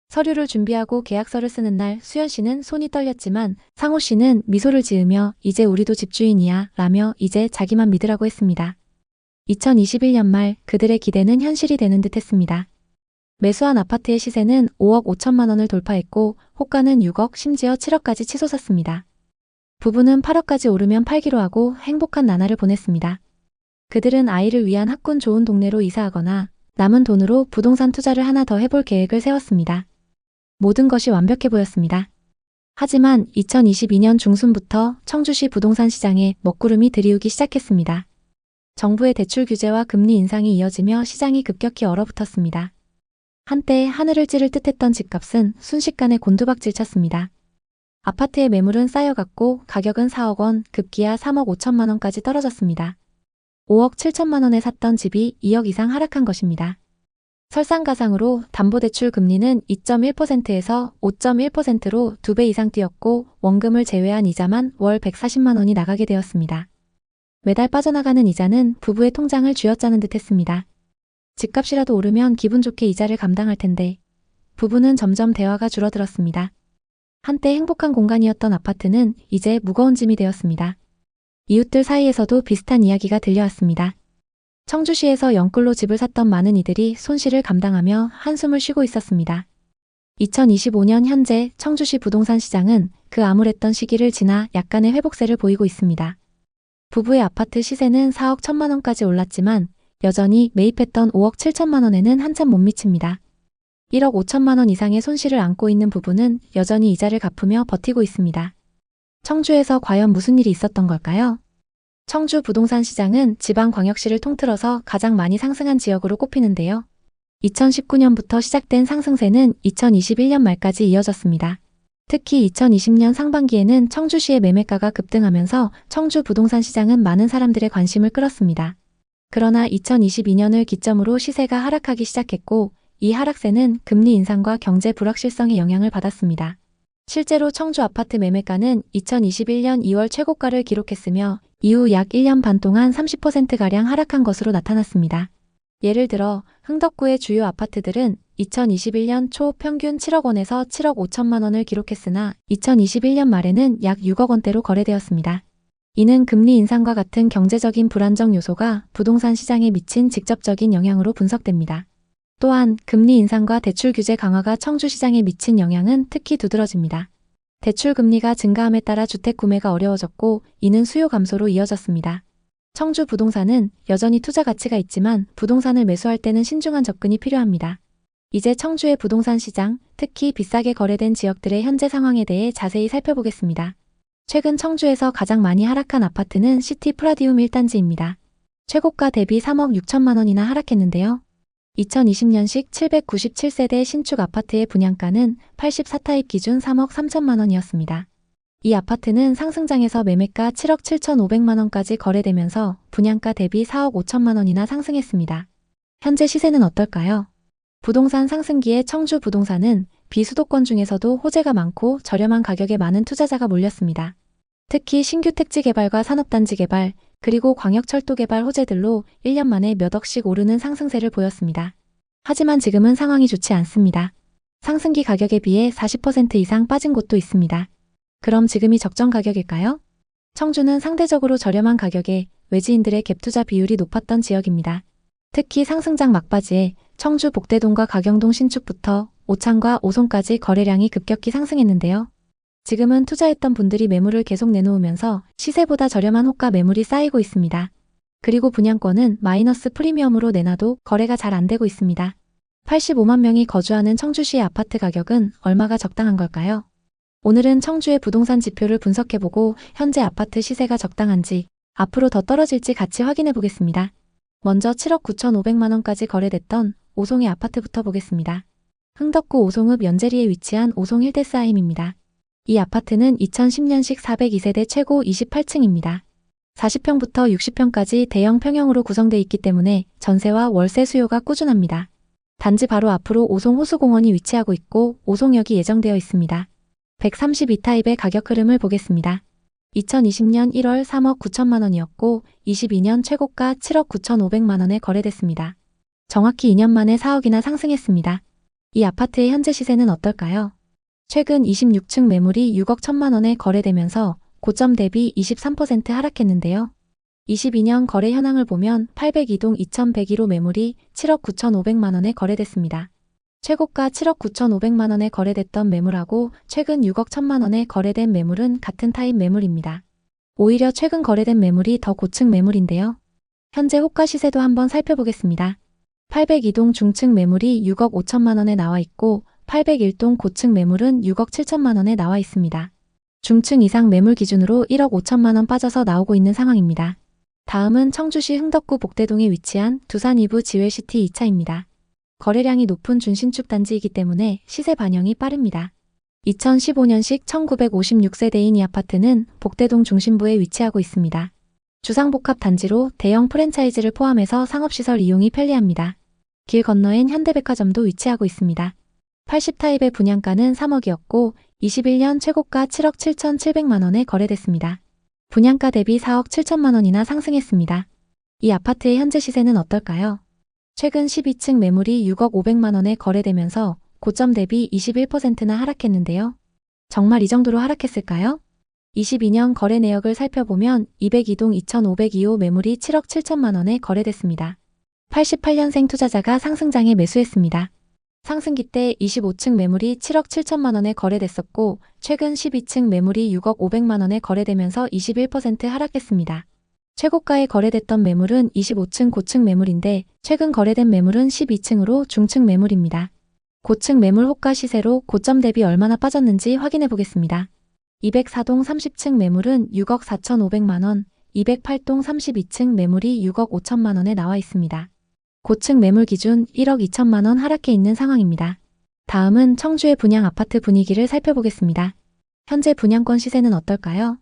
서류를 준비하고 계약서를 쓰는 날 수연 씨는 손이 떨렸지만 상호 씨는 미소를 지으며 이제 우리도 집주인이야 라며 이제 자기만 믿으라고 했습니다. 2021년 말 그들의 기대는 현실이 되는 듯 했습니다. 매수한 아파트의 시세는 5억 5천만 원을 돌파했고 호가는 6억 심지어 7억까지 치솟았습니다. 부부는 8억까지 오르면 팔기로 하고 행복한 나날을 보냈습니다. 그들은 아이를 위한 학군 좋은 동네로 이사하거나 남은 돈으로 부동산 투자를 하나 더 해볼 계획을 세웠습니다. 모든 것이 완벽해 보였습니다. 하지만 2022년 중순부터 청주시 부동산 시장에 먹구름이 들이우기 시작했습니다. 정부의 대출 규제와 금리 인상이 이어지며 시장이 급격히 얼어붙었습니다. 한때 하늘을 찌를 듯했던 집값은 순식간에 곤두박질 쳤습니다. 아파트의 매물은 쌓여갔고 가격은 4억 원, 급기야 3억 5천만 원까지 떨어졌습니다. 5억 7천만 원에 샀던 집이 2억 이상 하락한 것입니다. 설상가상으로 담보대출 금리는 2.1%에서 5.1%로 2배 이상 뛰었고 원금을 제외한 이자만 월 140만 원이 나가게 되었습니다. 매달 빠져나가는 이자는 부부의 통장을 쥐어짜는 듯 했습니다. 집값이라도 오르면 기분 좋게 이자를 감당할 텐데 부부는 점점 대화가 줄어들었습니다. 한때 행복한 공간이었던 아파트는 이제 무거운 짐이 되었습니다. 이웃들 사이에서도 비슷한 이야기가 들려왔습니다. 청주시에서 영끌로 집을 샀던 많은 이들이 손실을 감당하며 한숨을 쉬고 있었습니다. 2025년 현재 청주시 부동산 시장은 그 암울했던 시기를 지나 약간의 회복세를 보이고 있습니다. 부부의 아파트 시세는 4억 1천만 원까지 올랐지만 여전히 매입했던 5억 7천만 원에는 한참 못 미칩니다. 1억 5천만 원 이상의 손실을 안고 있는 부부는 여전히 이자를 갚으며 버티고 있습니다. 청주에서 과연 무슨 일이 있었던 걸까요? 청주 부동산 시장은 지방광역시를 통틀어서 가장 많이 상승한 지역으로 꼽히는데요. 2019년부터 시작된 상승세는 2021년 말까지 이어졌습니다. 특히 2020년 상반기에는 청주시의 매매가가 급등하면서 청주 부동산 시장은 많은 사람들의 관심을 끌었습니다. 그러나 2022년을 기점으로 시세가 하락하기 시작했고 이 하락세는 금리 인상과 경제 불확실성의 영향을 받았습니다. 실제로 청주 아파트 매매가는 2021년 2월 최고가를 기록했으며 이후 약 1년 반 동안 30%가량 하락한 것으로 나타났습니다. 예를 들어 흥덕구의 주요 아파트들은 2021년 초 평균 7억 원에서 7억 5천만 원을 기록했으나 2021년 말에는 약 6억 원대로 거래되었습니다. 이는 금리 인상과 같은 경제적인 불안정 요소가 부동산 시장에 미친 직접적인 영향으로 분석됩니다. 또한 금리 인상과 대출 규제 강화가 청주 시장에 미친 영향은 특히 두드러집니다. 대출 금리가 증가함에 따라 주택 구매가 어려워졌고 이는 수요 감소로 이어졌습니다. 청주 부동산은 여전히 투자 가치가 있지만 부동산을 매수할 때는 신중한 접근이 필요합니다. 이제 청주의 부동산 시장, 특히 비싸게 거래된 지역들의 현재 상황에 대해 자세히 살펴보겠습니다. 최근 청주에서 가장 많이 하락한 아파트는 시티 프라디움 1단지입니다. 최고가 대비 3억 6천만 원이나 하락했는데요. 2020년식 797세대 신축 아파트의 분양가는 84타입 기준 3억 3천만 원이었습니다. 이 아파트는 상승장에서 매매가 7억 7천5백만 원까지 거래되면서 분양가 대비 4억 5천만 원이나 상승했습니다. 현재 시세는 어떨까요? 부동산 상승기에 청주 부동산은 비수도권 중에서도 호재가 많고 저렴한 가격에 많은 투자자가 몰렸습니다. 특히 신규 택지 개발과 산업단지 개발, 그리고 광역철도 개발 호재들로 1년 만에 몇 억씩 오르는 상승세를 보였습니다. 하지만 지금은 상황이 좋지 않습니다. 상승기 가격에 비해 40% 이상 빠진 곳도 있습니다. 그럼 지금이 적정 가격일까요? 청주는 상대적으로 저렴한 가격에 외지인들의 갭투자 비율이 높았던 지역입니다. 특히 상승장 막바지에 청주 복대동과 가경동 신축부터 오창과 오송까지 거래량이 급격히 상승했는데요. 지금은 투자했던 분들이 매물을 계속 내놓으면서 시세보다 저렴한 호가 매물이 쌓이고 있습니다. 그리고 분양권은 마이너스 프리미엄으로 내놔도 거래가 잘 안 되고 있습니다. 85만 명이 거주하는 청주시의 아파트 가격은 얼마가 적당한 걸까요? 오늘은 청주의 부동산 지표를 분석해보고 현재 아파트 시세가 적당한지, 앞으로 더 떨어질지 같이 확인해 보겠습니다. 먼저 7억 9천5백만 원까지 거래됐던 오송의 아파트부터 보겠습니다. 흥덕구 오송읍 연재리에 위치한 오송 힐데스하임입니다. 이 아파트는 2010년식 402세대 최고 28층입니다. 40평부터 60평까지 대형 평형으로 구성되어 있기 때문에 전세와 월세 수요가 꾸준합니다. 단지 바로 앞으로 오송 호수공원이 위치하고 있고 오송역이 예정되어 있습니다. 132타입의 가격 흐름을 보겠습니다. 2020년 1월 3억 9천만 원이었고 22년 최고가 7억 9천5백만 원에 거래됐습니다. 정확히 2년 만에 4억이나 상승했습니다. 이 아파트의 현재 시세는 어떨까요? 최근 26층 매물이 6억 1천만 원에 거래되면서 고점 대비 23% 하락했는데요. 22년 거래 현황을 보면 802동 2101호 매물이 7억 9천5백만 원에 거래됐습니다. 최고가 7억 9천5백만 원에 거래됐던 매물하고 최근 6억 1천만 원에 거래된 매물은 같은 타입 매물입니다. 오히려 최근 거래된 매물이 더 고층 매물인데요. 현재 호가 시세도 한번 살펴보겠습니다. 802동 중층 매물이 6억 5천만 원에 나와 있고 801동 고층 매물은 6억 7천만 원에 나와 있습니다. 중층 이상 매물 기준으로 1억 5천만 원 빠져서 나오고 있는 상황입니다. 다음은 청주시 흥덕구 복대동에 위치한 두산 이부 지웰시티 2차입니다. 거래량이 높은 준신축 단지이기 때문에 시세 반영이 빠릅니다. 2015년식 1956세대인 이 아파트는 복대동 중심부에 위치하고 있습니다. 주상복합 단지로 대형 프랜차이즈를 포함해서 상업시설 이용이 편리합니다. 길 건너엔 현대백화점도 위치하고 있습니다. 80타입의 분양가는 3억이었고 21년 최고가 7억 7천7백만 원에 거래됐습니다. 분양가 대비 4억 7천만 원이나 상승했습니다. 이 아파트의 현재 시세는 어떨까요? 최근 12층 매물이 6억 5백만 원에 거래되면서 고점 대비 21%나 하락했는데요. 정말 이 정도로 하락했을까요? 22년 거래 내역을 살펴보면 202동 2502호 매물이 7억 7천만 원에 거래됐습니다. 88년생 투자자가 상승장에 매수했습니다. 상승기 때 25층 매물이 7억 7천만 원에 거래됐었고 최근 12층 매물이 6억 5백만 원에 거래되면서 21% 하락했습니다. 최고가에 거래됐던 매물은 25층 고층 매물인데 최근 거래된 매물은 12층으로 중층 매물입니다. 고층 매물 호가 시세로 고점 대비 얼마나 빠졌는지 확인해 보겠습니다. 204동 30층 매물은 6억 4천5백만 원, 208동 32층 매물이 6억 5천만 원에 나와 있습니다. 고층 매물 기준 1억 2천만 원 하락해 있는 상황입니다. 다음은 청주의 분양 아파트 분위기를 살펴보겠습니다. 현재 분양권 시세는 어떨까요?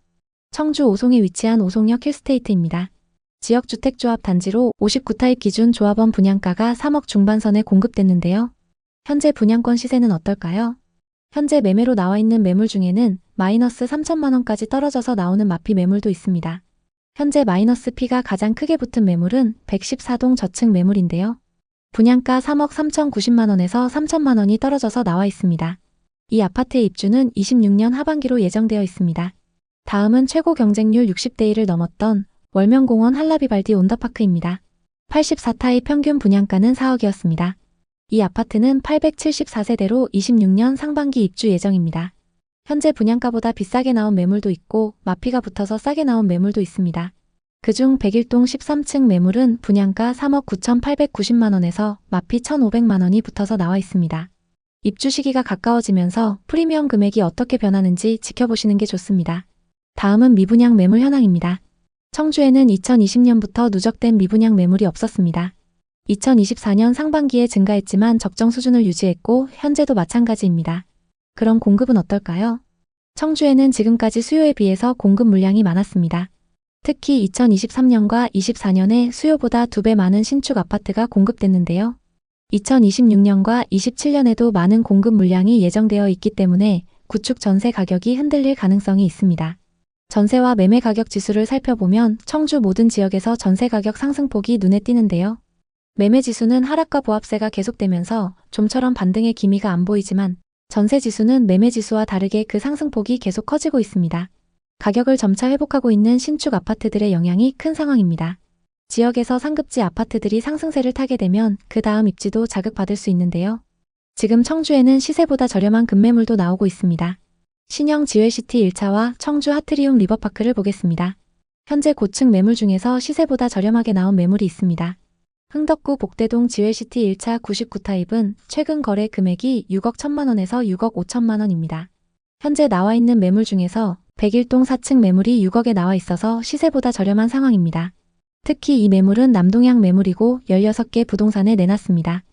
청주 오송에 위치한 오송역 힐스테이트입니다. 지역주택조합 단지로 59타입 기준 조합원 분양가가 3억 중반선에 공급됐는데요. 현재 분양권 시세는 어떨까요? 현재 매매로 나와 있는 매물 중에는 마이너스 3천만 원까지 떨어져서 나오는 마피 매물도 있습니다. 현재 마이너스 P가 가장 크게 붙은 매물은 114동 저층 매물인데요. 분양가 3억 3천90만 원에서 3천만 원이 떨어져서 나와 있습니다. 이 아파트의 입주는 26년 하반기로 예정되어 있습니다. 다음은 최고 경쟁률 60대 1을 넘었던 월명공원 한라비발디 온더파크입니다. 84타입 평균 분양가는 4억이었습니다. 이 아파트는 874세대로 26년 상반기 입주 예정입니다. 현재 분양가보다 비싸게 나온 매물도 있고 마피가 붙어서 싸게 나온 매물도 있습니다. 그중 101동 13층 매물은 분양가 3억 9,890만 원에서 마피 1,500만 원이 붙어서 나와 있습니다. 입주 시기가 가까워지면서 프리미엄 금액이 어떻게 변하는지 지켜보시는 게 좋습니다. 다음은 미분양 매물 현황입니다. 청주에는 2020년부터 누적된 미분양 매물이 없었습니다. 2024년 상반기에 증가했지만 적정 수준을 유지했고 현재도 마찬가지입니다. 그럼 공급은 어떨까요? 청주에는 지금까지 수요에 비해서 공급 물량이 많았습니다. 특히 2023년과 24년에 수요보다 2배 많은 신축 아파트가 공급됐는데요. 2026년과 27년에도 많은 공급 물량이 예정되어 있기 때문에 구축 전세 가격이 흔들릴 가능성이 있습니다. 전세와 매매 가격 지수를 살펴보면 청주 모든 지역에서 전세 가격 상승폭이 눈에 띄는데요. 매매 지수는 하락과 보합세가 계속되면서 좀처럼 반등의 기미가 안 보이지만 전세 지수는 매매 지수와 다르게 그 상승폭이 계속 커지고 있습니다. 가격을 점차 회복하고 있는 신축 아파트들의 영향이 큰 상황입니다. 지역에서 상급지 아파트들이 상승세를 타게 되면 그 다음 입지도 자극받을 수 있는데요. 지금 청주에는 시세보다 저렴한 급매물도 나오고 있습니다. 신형 지웰시티 1차와 청주 하트리움 리버파크를 보겠습니다. 현재 고층 매물 중에서 시세보다 저렴하게 나온 매물이 있습니다. 흥덕구 복대동 지웰시티 1차 99타입은 최근 거래 금액이 6억 1천만 원에서 6억 5천만 원입니다. 현재 나와 있는 매물 중에서 101동 4층 매물이 6억에 나와 있어서 시세보다 저렴한 상황입니다. 특히 이 매물은 남동향 매물이고 16개 부동산에 내놨습니다.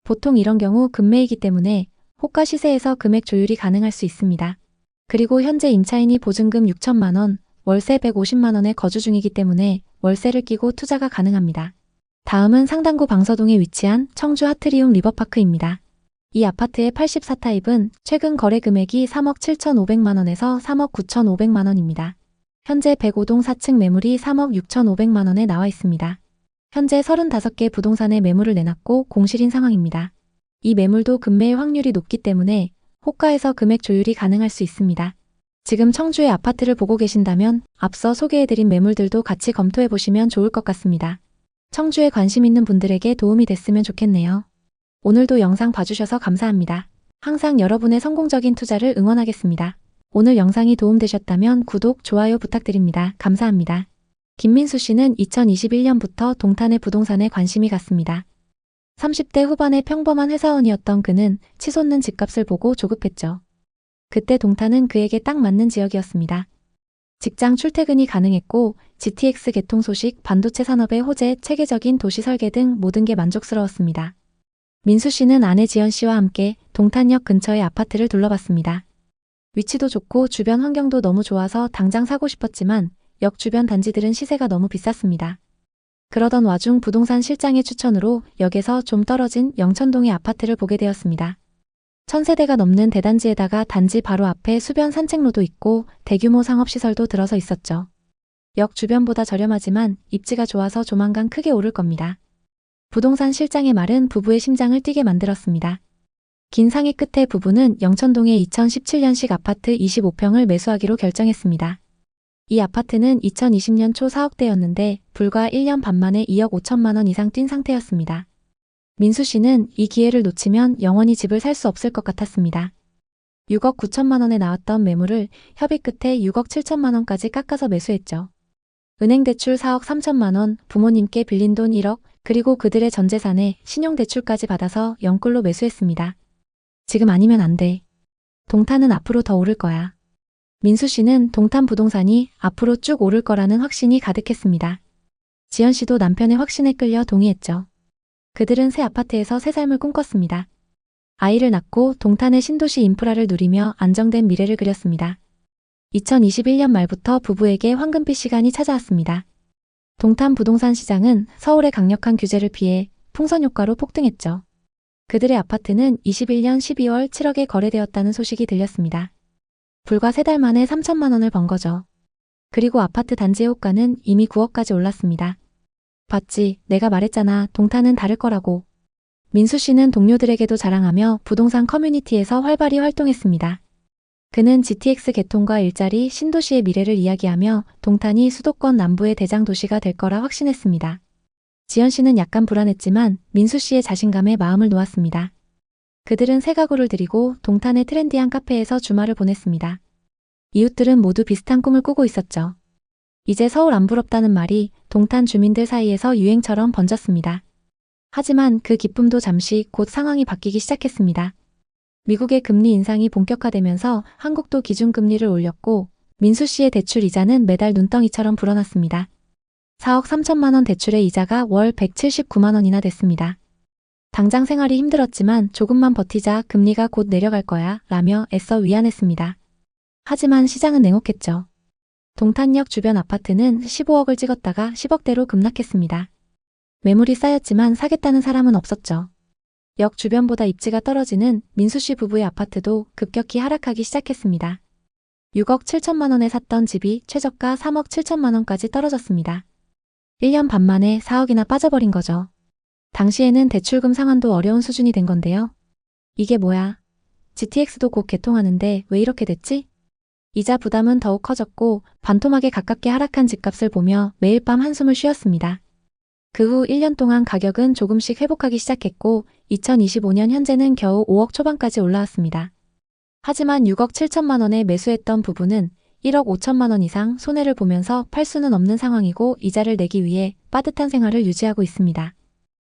보통 이런 경우 급매이기 때문에 호가 시세에서 금액 조율이 가능할 수 있습니다. 그리고 현재 임차인이 보증금 6천만 원, 월세 150만 원에 거주 중이기 때문에 월세를 끼고 투자가 가능합니다. 다음은 상당구 방서동에 위치한 청주 하트리움 리버파크입니다. 이 아파트의 84타입은 최근 거래 금액이 3억 7,500만 원에서 3억 9,500만 원입니다. 현재 105동 4층 매물이 3억 6,500만 원에 나와 있습니다. 현재 35개 부동산에 매물을 내놨고 공실인 상황입니다. 이 매물도 급매일 확률이 높기 때문에 호가에서 금액 조율이 가능할 수 있습니다. 지금 청주의 아파트를 보고 계신다면 앞서 소개해드린 매물들도 같이 검토해보시면 좋을 것 같습니다. 청주에 관심 있는 분들에게 도움이 됐으면 좋겠네요. 오늘도 영상 봐주셔서 감사합니다. 항상 여러분의 성공적인 투자를 응원하겠습니다. 오늘 영상이 도움되셨다면 구독, 좋아요 부탁드립니다. 감사합니다. 김민수 씨는 2021년부터 동탄의 부동산에 관심이 갔습니다. 30대 후반의 평범한 회사원이었던 그는 치솟는 집값을 보고 조급했죠. 그때 동탄은 그에게 딱 맞는 지역이었습니다. 직장 출퇴근이 가능했고 GTX 개통 소식, 반도체 산업의 호재, 체계적인 도시 설계 등 모든 게 만족스러웠습니다. 민수 씨는 아내 지연 씨와 함께 동탄역 근처의 아파트를 둘러봤습니다. 위치도 좋고 주변 환경도 너무 좋아서 당장 사고 싶었지만 역 주변 단지들은 시세가 너무 비쌌습니다. 그러던 와중 부동산 실장의 추천으로 역에서 좀 떨어진 영천동의 아파트를 보게 되었습니다. 1000세대가 넘는 대단지에다가 단지 바로 앞에 수변 산책로도 있고 대규모 상업시설도 들어서 있었죠. 역 주변보다 저렴하지만 입지가 좋아서 조만간 크게 오를 겁니다. 부동산 실장의 말은 부부의 심장을 뛰게 만들었습니다. 긴 상의 끝에 부부는 영천동의 2017년식 아파트 25평을 매수하기로 결정했습니다. 이 아파트는 2020년 초 사억대였는데 불과 1년 반 만에 2억 5천만 원 이상 뛴 상태였습니다. 민수 씨는 이 기회를 놓치면 영원히 집을 살 수 없을 것 같았습니다. 6억 9천만 원에 나왔던 매물을 협의 끝에 6억 7천만 원까지 깎아서 매수했죠. 은행 대출 4억 3천만 원, 부모님께 빌린 돈 1억, 그리고 그들의 전 재산에 신용대출까지 받아서 영끌로 매수했습니다. 지금 아니면 안 돼. 동탄은 앞으로 더 오를 거야. 민수 씨는 동탄 부동산이 앞으로 쭉 오를 거라는 확신이 가득했습니다. 지연 씨도 남편의 확신에 끌려 동의했죠. 그들은 새 아파트에서 새 삶을 꿈꿨습니다. 아이를 낳고 동탄의 신도시 인프라를 누리며 안정된 미래를 그렸습니다. 2021년 말부터 부부에게 황금빛 시간이 찾아왔습니다. 동탄 부동산 시장은 서울의 강력한 규제를 피해 풍선 효과로 폭등했죠. 그들의 아파트는 21년 12월 7억에 거래되었다는 소식이 들렸습니다. 불과 3달 만에 3천만 원을 번 거죠. 그리고 아파트 단지의 호가는 이미 9억까지 올랐습니다. 봤지, 내가 말했잖아. 동탄은 다를 거라고. 민수 씨는 동료들에게도 자랑하며 부동산 커뮤니티에서 활발히 활동했습니다. 그는 GTX 개통과 일자리, 신도시의 미래를 이야기하며 동탄이 수도권 남부의 대장 도시가 될 거라 확신했습니다. 지연 씨는 약간 불안했지만 민수 씨의 자신감에 마음을 놓았습니다. 그들은 새 가구를 들이고 동탄의 트렌디한 카페에서 주말을 보냈습니다. 이웃들은 모두 비슷한 꿈을 꾸고 있었죠. 이제 서울 안 부럽다는 말이 동탄 주민들 사이에서 유행처럼 번졌습니다. 하지만 그 기쁨도 잠시 곧 상황이 바뀌기 시작했습니다. 미국의 금리 인상이 본격화되면서 한국도 기준금리를 올렸고 민수 씨의 대출 이자는 매달 눈덩이처럼 불어났습니다. 4억 3천만 원 대출의 이자가 월 179만 원이나 됐습니다. 당장 생활이 힘들었지만 조금만 버티자 금리가 곧 내려갈 거야 라며 애써 위안했습니다. 하지만 시장은 냉혹했죠. 동탄역 주변 아파트는 15억을 찍었다가 10억대로 급락했습니다. 매물이 쌓였지만 사겠다는 사람은 없었죠. 역 주변보다 입지가 떨어지는 민수 씨 부부의 아파트도 급격히 하락하기 시작했습니다. 6억 7천만 원에 샀던 집이 최저가 3억 7천만 원까지 떨어졌습니다. 1년 반 만에 4억이나 빠져버린 거죠. 당시에는 대출금 상환도 어려운 수준이 된 건데요. 이게 뭐야? GTX도 곧 개통하는데 왜 이렇게 됐지? 이자 부담은 더욱 커졌고 반토막에 가깝게 하락한 집값을 보며 매일 밤 한숨을 쉬었습니다. 그 후 1년 동안 가격은 조금씩 회복하기 시작했고 2025년 현재는 겨우 5억 초반까지 올라왔습니다. 하지만 6억 7천만 원에 매수했던 부부는 1억 5천만 원 이상 손해를 보면서 팔 수는 없는 상황이고 이자를 내기 위해 빠듯한 생활을 유지하고 있습니다.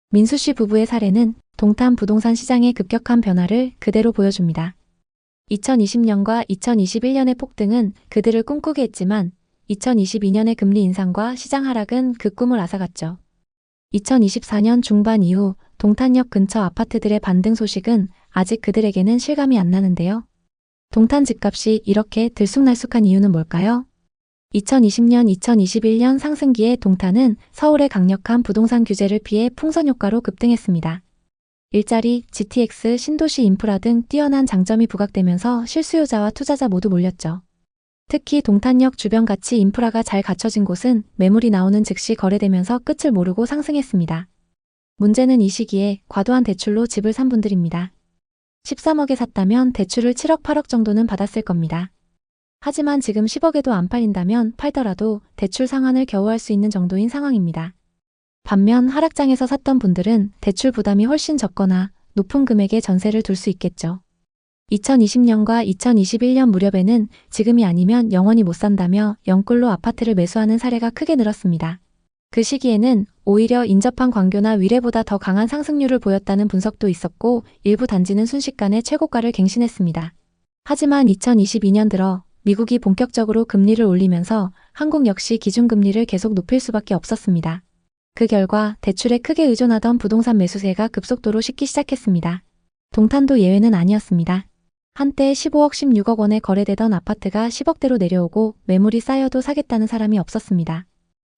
민수 씨 부부의 사례는 동탄 부동산 시장의 급격한 변화를 그대로 보여줍니다. 2020년과 2021년의 폭등은 그들을 꿈꾸게 했지만 2022년의 금리 인상과 시장 하락은 그 꿈을 앗아갔죠. 2024년 중반 이후 동탄역 근처 아파트들의 반등 소식은 아직 그들에게는 실감이 안 나는데요. 동탄 집값이 이렇게 들쑥날쑥한 이유는 뭘까요? 2020년, 2021년 상승기에 동탄은 서울의 강력한 부동산 규제를 피해 풍선 효과로 급등했습니다. 일자리, GTX, 신도시 인프라 등 뛰어난 장점이 부각되면서 실수요자와 투자자 모두 몰렸죠. 특히 동탄역 주변 같이 인프라가 잘 갖춰진 곳은 매물이 나오는 즉시 거래되면서 끝을 모르고 상승했습니다. 문제는 이 시기에 과도한 대출로 집을 산 분들입니다. 13억에 샀다면 대출을 7억, 8억 정도는 받았을 겁니다. 하지만 지금 10억에도 안 팔린다면 팔더라도 대출 상환을 겨우 할 수 있는 정도인 상황입니다. 반면 하락장에서 샀던 분들은 대출 부담이 훨씬 적거나 높은 금액의 전세를 둘 수 있겠죠. 2020년과 2021년 무렵에는 지금이 아니면 영원히 못 산다며 영끌로 아파트를 매수하는 사례가 크게 늘었습니다. 그 시기에는 오히려 인접한 광교나 위례보다 더 강한 상승률을 보였다는 분석도 있었고 일부 단지는 순식간에 최고가를 갱신했습니다. 하지만 2022년 들어 미국이 본격적으로 금리를 올리면서 한국 역시 기준금리를 계속 높일 수밖에 없었습니다. 그 결과 대출에 크게 의존하던 부동산 매수세가 급속도로 식기 시작했습니다. 동탄도 예외는 아니었습니다. 한때 15억, 16억 원에 거래되던 아파트가 10억대로 내려오고 매물이 쌓여도 사겠다는 사람이 없었습니다.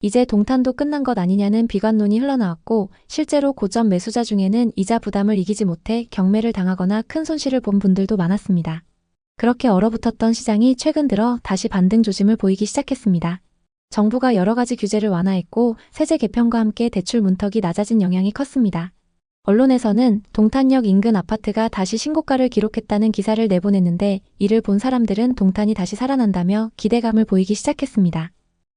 이제 동탄도 끝난 것 아니냐는 비관론이 흘러나왔고 실제로 고점 매수자 중에는 이자 부담을 이기지 못해 경매를 당하거나 큰 손실을 본 분들도 많았습니다. 그렇게 얼어붙었던 시장이 최근 들어 다시 반등 조짐을 보이기 시작했습니다. 정부가 여러 가지 규제를 완화했고 세제 개편과 함께 대출 문턱이 낮아진 영향이 컸습니다. 언론에서는 동탄역 인근 아파트가 다시 신고가를 기록했다는 기사를 내보냈는데 이를 본 사람들은 동탄이 다시 살아난다며 기대감을 보이기 시작했습니다.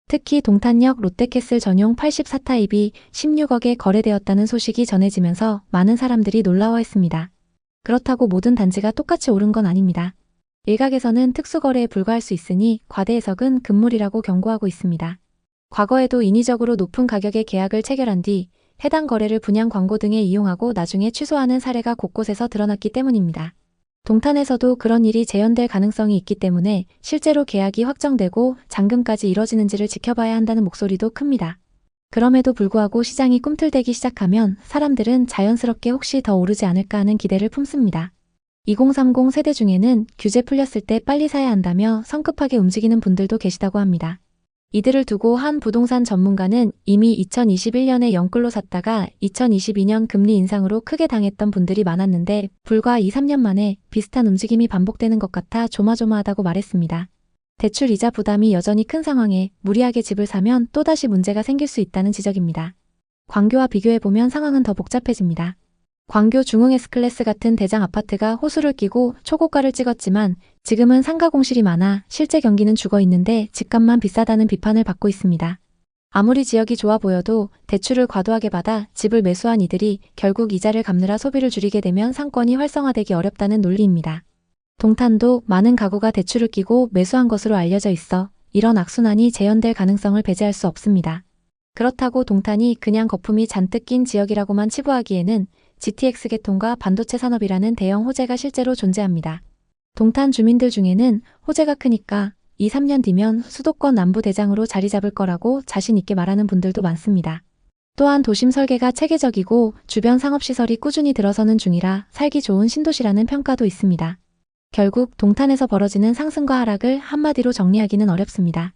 특히 동탄역 롯데캐슬 전용 84타입이 16억에 거래되었다는 소식이 전해지면서 많은 사람들이 놀라워했습니다. 그렇다고 모든 단지가 똑같이 오른 건 아닙니다. 일각에서는 특수거래에 불과할 수 있으니 과대 해석은 금물이라고 경고하고 있습니다. 과거에도 인위적으로 높은 가격의 계약을 체결한 뒤 해당 거래를 분양 광고 등에 이용하고 나중에 취소하는 사례가 곳곳에서 드러났기 때문입니다. 동탄에서도 그런 일이 재현될 가능성이 있기 때문에 실제로 계약이 확정되고 잔금까지 이뤄지는지를 지켜봐야 한다는 목소리도 큽니다. 그럼에도 불구하고 시장이 꿈틀대기 시작하면 사람들은 자연스럽게 혹시 더 오르지 않을까 하는 기대를 품습니다. 2030 세대 중에는 규제 풀렸을 때 빨리 사야 한다며 성급하게 움직이는 분들도 계시다고 합니다. 이들을 두고 한 부동산 전문가는 이미 2021년에 영끌로 샀다가 2022년 금리 인상으로 크게 당했던 분들이 많았는데 불과 2, 3년 만에 비슷한 움직임이 반복되는 것 같아 조마조마하다고 말했습니다. 대출 이자 부담이 여전히 큰 상황에 무리하게 집을 사면 또다시 문제가 생길 수 있다는 지적입니다. 광교와 비교해보면 상황은 더 복잡해집니다. 광교 중흥 S클래스 같은 대장 아파트가 호수를 끼고 초고가를 찍었지만 지금은 상가 공실이 많아 실제 경기는 죽어 있는데 집값만 비싸다는 비판을 받고 있습니다. 아무리 지역이 좋아 보여도 대출을 과도하게 받아 집을 매수한 이들이 결국 이자를 갚느라 소비를 줄이게 되면 상권이 활성화되기 어렵다는 논리입니다. 동탄도 많은 가구가 대출을 끼고 매수한 것으로 알려져 있어 이런 악순환이 재현될 가능성을 배제할 수 없습니다. 그렇다고 동탄이 그냥 거품이 잔뜩 낀 지역이라고만 치부하기에는 GTX 계통과 반도체 산업이라는 대형 호재가 실제로 존재합니다. 동탄 주민들 중에는 호재가 크니까 2, 3년 뒤면 수도권 남부 대장으로 자리 잡을 거라고 자신 있게 말하는 분들도 많습니다. 또한 도심 설계가 체계적이고 주변 상업시설이 꾸준히 들어서는 중이라 살기 좋은 신도시라는 평가도 있습니다. 결국 동탄에서 벌어지는 상승과 하락을 한마디로 정리하기는 어렵습니다.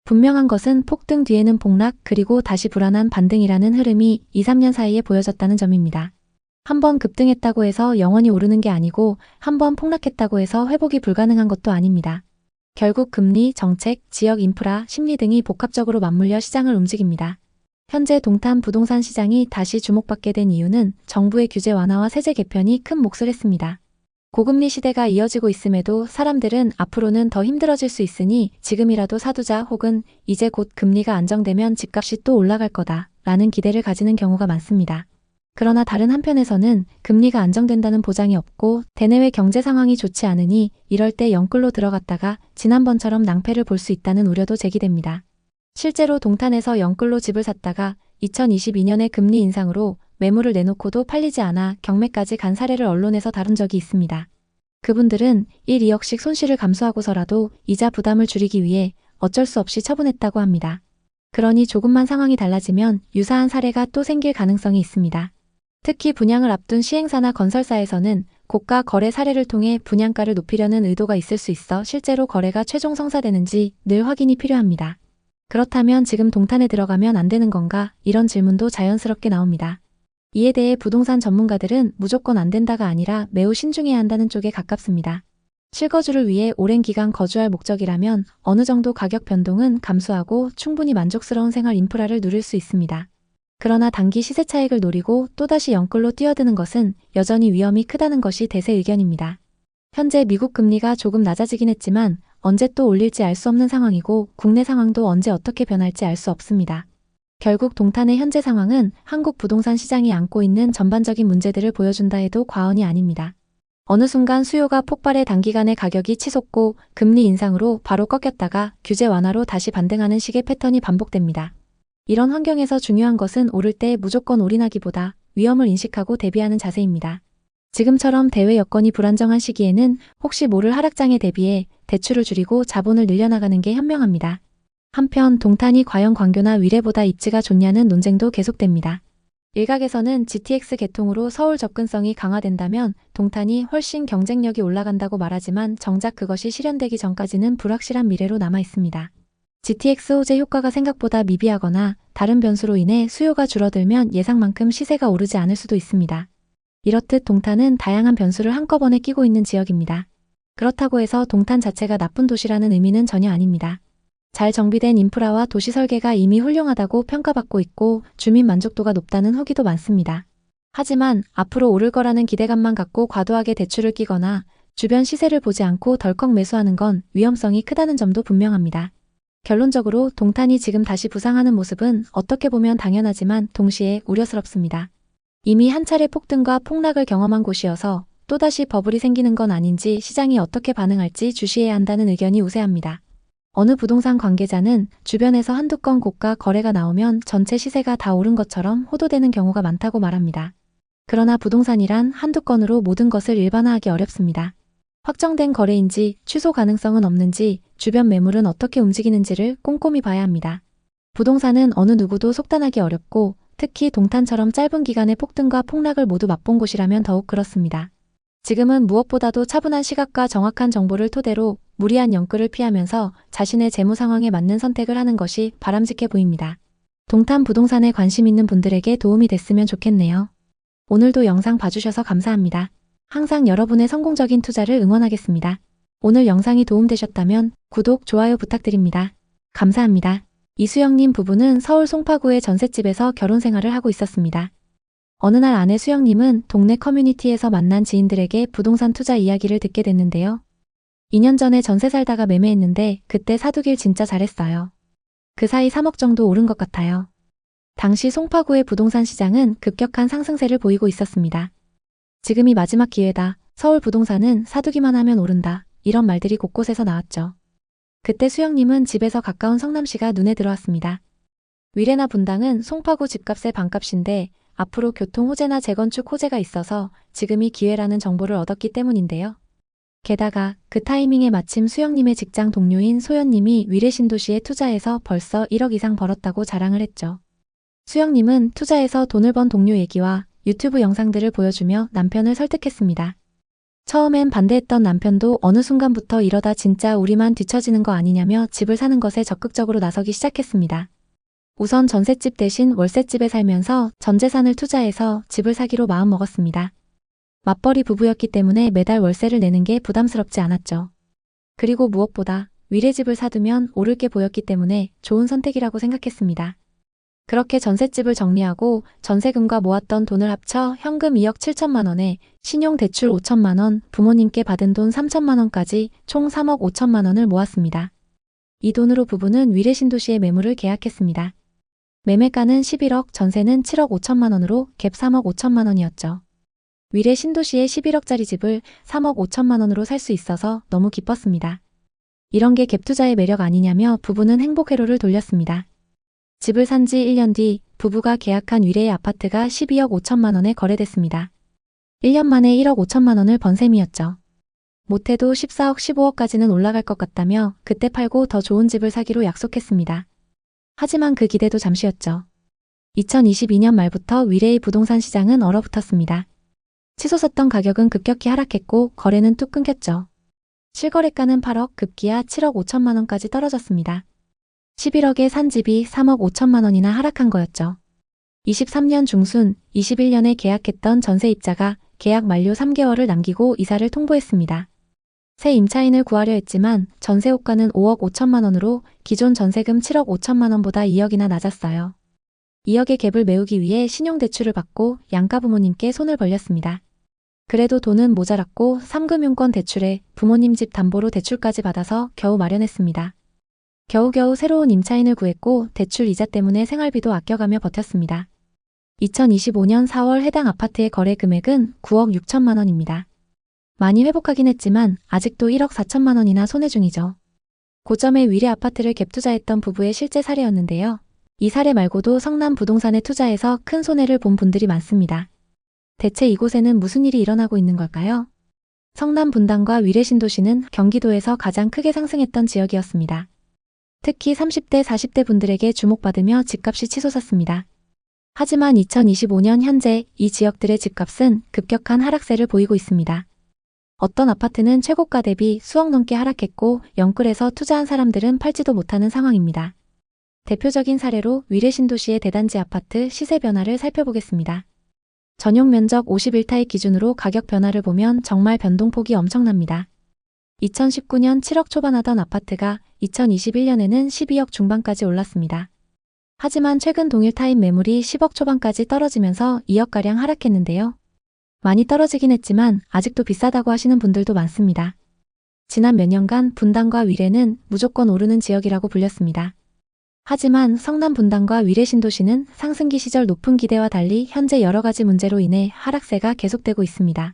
분명한 것은 폭등 뒤에는 폭락 그리고 다시 불안한 반등이라는 흐름이 2, 3년 사이에 보여졌다는 점입니다. 한번 급등했다고 해서 영원히 오르는 게 아니고 한번 폭락했다고 해서 회복이 불가능한 것도 아닙니다. 결국 금리, 정책, 지역 인프라, 심리 등이 복합적으로 맞물려 시장을 움직입니다. 현재 동탄 부동산 시장이 다시 주목받게 된 이유는 정부의 규제 완화와 세제 개편이 큰 몫을 했습니다. 고금리 시대가 이어지고 있음에도 사람들은 앞으로는 더 힘들어질 수 있으니 지금이라도 사두자 혹은 이제 곧 금리가 안정되면 집값이 또 올라갈 거다 라는 기대를 가지는 경우가 많습니다. 그러나 다른 한편에서는 금리가 안정된다는 보장이 없고 대내외 경제 상황이 좋지 않으니 이럴 때 영끌로 들어갔다가 지난번처럼 낭패를 볼 수 있다는 우려도 제기됩니다. 실제로 동탄에서 영끌로 집을 샀다가 2022년에 금리 인상으로 매물을 내놓고도 팔리지 않아 경매까지 간 사례를 언론에서 다룬 적이 있습니다. 그분들은 1, 2억씩 손실을 감수하고서라도 이자 부담을 줄이기 위해 어쩔 수 없이 처분했다고 합니다. 그러니 조금만 상황이 달라지면 유사한 사례가 또 생길 가능성이 있습니다. 특히 분양을 앞둔 시행사나 건설사에서는 고가 거래 사례를 통해 분양가를 높이려는 의도가 있을 수 있어 실제로 거래가 최종 성사되는지 늘 확인이 필요합니다. 그렇다면 지금 동탄에 들어가면 안 되는 건가? 이런 질문도 자연스럽게 나옵니다. 이에 대해 부동산 전문가들은 무조건 안 된다가 아니라 매우 신중해야 한다는 쪽에 가깝습니다. 실거주를 위해 오랜 기간 거주할 목적이라면 어느 정도 가격 변동은 감수하고 충분히 만족스러운 생활 인프라를 누릴 수 있습니다. 그러나 단기 시세 차익을 노리고 또다시 영끌로 뛰어드는 것은 여전히 위험이 크다는 것이 대세 의견입니다. 현재 미국 금리가 조금 낮아지긴 했지만 언제 또 올릴지 알 수 없는 상황이고 국내 상황도 언제 어떻게 변할지 알 수 없습니다. 결국 동탄의 현재 상황은 한국 부동산 시장이 안고 있는 전반적인 문제들을 보여준다 해도 과언이 아닙니다. 어느 순간 수요가 폭발해 단기간에 가격이 치솟고 금리 인상으로 바로 꺾였다가 규제 완화로 다시 반등하는 식의 패턴이 반복됩니다. 이런 환경에서 중요한 것은 오를 때 무조건 올인하기보다 위험을 인식하고 대비하는 자세입니다. 지금처럼 대외 여건이 불안정한 시기에는 혹시 모를 하락장에 대비해 대출을 줄이고 자본을 늘려나가는 게 현명합니다. 한편 동탄이 과연 광교나 위례보다 입지가 좋냐는 논쟁도 계속됩니다. 일각에서는 GTX 개통으로 서울 접근성이 강화된다면 동탄이 훨씬 경쟁력이 올라간다고 말하지만 정작 그것이 실현되기 전까지는 불확실한 미래로 남아 있습니다. GTX 호재 효과가 생각보다 미비하거나 다른 변수로 인해 수요가 줄어들면 예상만큼 시세가 오르지 않을 수도 있습니다. 이렇듯 동탄은 다양한 변수를 한꺼번에 끼고 있는 지역입니다. 그렇다고 해서 동탄 자체가 나쁜 도시라는 의미는 전혀 아닙니다. 잘 정비된 인프라와 도시 설계가 이미 훌륭하다고 평가받고 있고 주민 만족도가 높다는 후기도 많습니다. 하지만 앞으로 오를 거라는 기대감만 갖고 과도하게 대출을 끼거나 주변 시세를 보지 않고 덜컥 매수하는 건 위험성이 크다는 점도 분명합니다. 결론적으로 동탄이 지금 다시 부상하는 모습은 어떻게 보면 당연하지만 동시에 우려스럽습니다. 이미 한 차례 폭등과 폭락을 경험한 곳이어서 또다시 버블이 생기는 건 아닌지 시장이 어떻게 반응할지 주시해야 한다는 의견이 우세합니다. 어느 부동산 관계자는 주변에서 한두 건 고가 거래가 나오면 전체 시세가 다 오른 것처럼 호도되는 경우가 많다고 말합니다. 그러나 부동산이란 한두 건으로 모든 것을 일반화하기 어렵습니다. 확정된 거래인지 취소 가능성은 없는지 주변 매물은 어떻게 움직이는지를 꼼꼼히 봐야 합니다. 부동산은 어느 누구도 속단하기 어렵고 특히 동탄처럼 짧은 기간의 폭등과 폭락을 모두 맛본 곳이라면 더욱 그렇습니다. 지금은 무엇보다도 차분한 시각과 정확한 정보를 토대로 무리한 영끌을 피하면서 자신의 재무 상황에 맞는 선택을 하는 것이 바람직해 보입니다. 동탄 부동산에 관심 있는 분들에게 도움이 됐으면 좋겠네요. 오늘도 영상 봐주셔서 감사합니다. 항상 여러분의 성공적인 투자를 응원하겠습니다. 오늘 영상이 도움되셨다면 구독, 좋아요 부탁드립니다. 감사합니다. 이수영님 부부는 서울 송파구의 전셋집에서 결혼 생활을 하고 있었습니다. 어느 날 아내 수영님은 동네 커뮤니티에서 만난 지인들에게 부동산 투자 이야기를 듣게 됐는데요. 2년 전에 전세 살다가 매매했는데 그때 사두길 진짜 잘했어요. 그 사이 3억 정도 오른 것 같아요. 당시 송파구의 부동산 시장은 급격한 상승세를 보이고 있었습니다. 지금이 마지막 기회다. 서울 부동산은 사두기만 하면 오른다. 이런 말들이 곳곳에서 나왔죠. 그때 수영님은 집에서 가까운 성남시가 눈에 들어왔습니다. 위례나 분당은 송파구 집값의 반값인데 앞으로 교통 호재나 재건축 호재가 있어서 지금이 기회라는 정보를 얻었기 때문인데요. 게다가 그 타이밍에 마침 수영님의 직장 동료인 소연님이 위례 신도시에 투자해서 벌써 1억 이상 벌었다고 자랑을 했죠. 수영님은 투자해서 돈을 번 동료 얘기와 유튜브 영상들을 보여주며 남편을 설득했습니다. 처음엔 반대했던 남편도 어느 순간부터 이러다 진짜 우리만 뒤처지는 거 아니냐며 집을 사는 것에 적극적으로 나서기 시작했습니다. 우선 전셋집 대신 월세집에 살면서 전 재산을 투자해서 집을 사기로 마음먹었습니다. 맞벌이 부부였기 때문에 매달 월세를 내는 게 부담스럽지 않았죠. 그리고 무엇보다 위례집을 사두면 오를 게 보였기 때문에 좋은 선택이라고 생각했습니다. 그렇게 전셋집을 정리하고 전세금과 모았던 돈을 합쳐 현금 2억 7천만 원에 신용대출 5천만 원, 부모님께 받은 돈 3천만 원까지 총 3억 5천만 원을 모았습니다. 이 돈으로 부부는 위례 신도시의 매물을 계약했습니다. 매매가는 11억, 전세는 7억 5천만 원으로 갭 3억 5천만 원이었죠. 위례 신도시에 11억짜리 집을 3억 5천만 원으로 살 수 있어서 너무 기뻤습니다. 이런 게 갭 투자의 매력 아니냐며 부부는 행복 회로를 돌렸습니다. 집을 산 지 1년 뒤 부부가 계약한 위례의 아파트가 12억 5천만 원에 거래됐습니다. 1년 만에 1억 5천만 원을 번 셈이었죠. 못해도 14억 15억까지는 올라갈 것 같다며 그때 팔고 더 좋은 집을 사기로 약속했습니다. 하지만 그 기대도 잠시였죠. 2022년 말부터 위례의 부동산 시장은 얼어붙었습니다. 치솟았던 가격은 급격히 하락했고 거래는 뚝 끊겼죠. 실거래가는 8억, 급기야 7억 5천만 원까지 떨어졌습니다. 11억에 산 집이 3억 5천만 원이나 하락한 거였죠. 23년 중순 21년에 계약했던 전세입자가 계약 만료 3개월을 남기고 이사를 통보했습니다. 새 임차인을 구하려 했지만 전세호가는 5억 5천만 원으로 기존 전세금 7억 5천만 원보다 2억이나 낮았어요. 2억의 갭을 메우기 위해 신용대출을 받고 양가 부모님께 손을 벌렸습니다. 그래도 돈은 모자랐고 3금융권 대출에 부모님 집 담보로 대출까지 받아서 겨우 마련했습니다. 겨우겨우 새로운 임차인을 구했고 대출 이자 때문에 생활비도 아껴가며 버텼습니다. 2025년 4월 해당 아파트의 거래 금액은 9억 6천만 원입니다. 많이 회복하긴 했지만 아직도 1억 4천만 원이나 손해 중이죠. 고점의 위례 아파트를 갭 투자했던 부부의 실제 사례였는데요. 이 사례 말고도 성남 부동산에 투자해서 큰 손해를 본 분들이 많습니다. 대체 이곳에는 무슨 일이 일어나고 있는 걸까요? 성남 분당과 위례 신도시는 경기도에서 가장 크게 상승했던 지역이었습니다. 특히 30대, 40대 분들에게 주목받으며 집값이 치솟았습니다. 하지만 2025년 현재 이 지역들의 집값은 급격한 하락세를 보이고 있습니다. 어떤 아파트는 최고가 대비 수억 넘게 하락했고 영끌에서 투자한 사람들은 팔지도 못하는 상황입니다. 대표적인 사례로 위례 신도시의 대단지 아파트 시세 변화를 살펴보겠습니다. 전용 면적 51타입 기준으로 가격 변화를 보면 정말 변동폭이 엄청납니다. 2019년 7억 초반하던 아파트가 2021년에는 12억 중반까지 올랐습니다. 하지만 최근 동일 타입 매물이 10억 초반까지 떨어지면서 2억가량 하락했는데요. 많이 떨어지긴 했지만 아직도 비싸다고 하시는 분들도 많습니다. 지난 몇 년간 분당과 위례는 무조건 오르는 지역이라고 불렸습니다. 하지만 성남 분당과 위례 신도시는 상승기 시절 높은 기대와 달리 현재 여러 가지 문제로 인해 하락세가 계속되고 있습니다.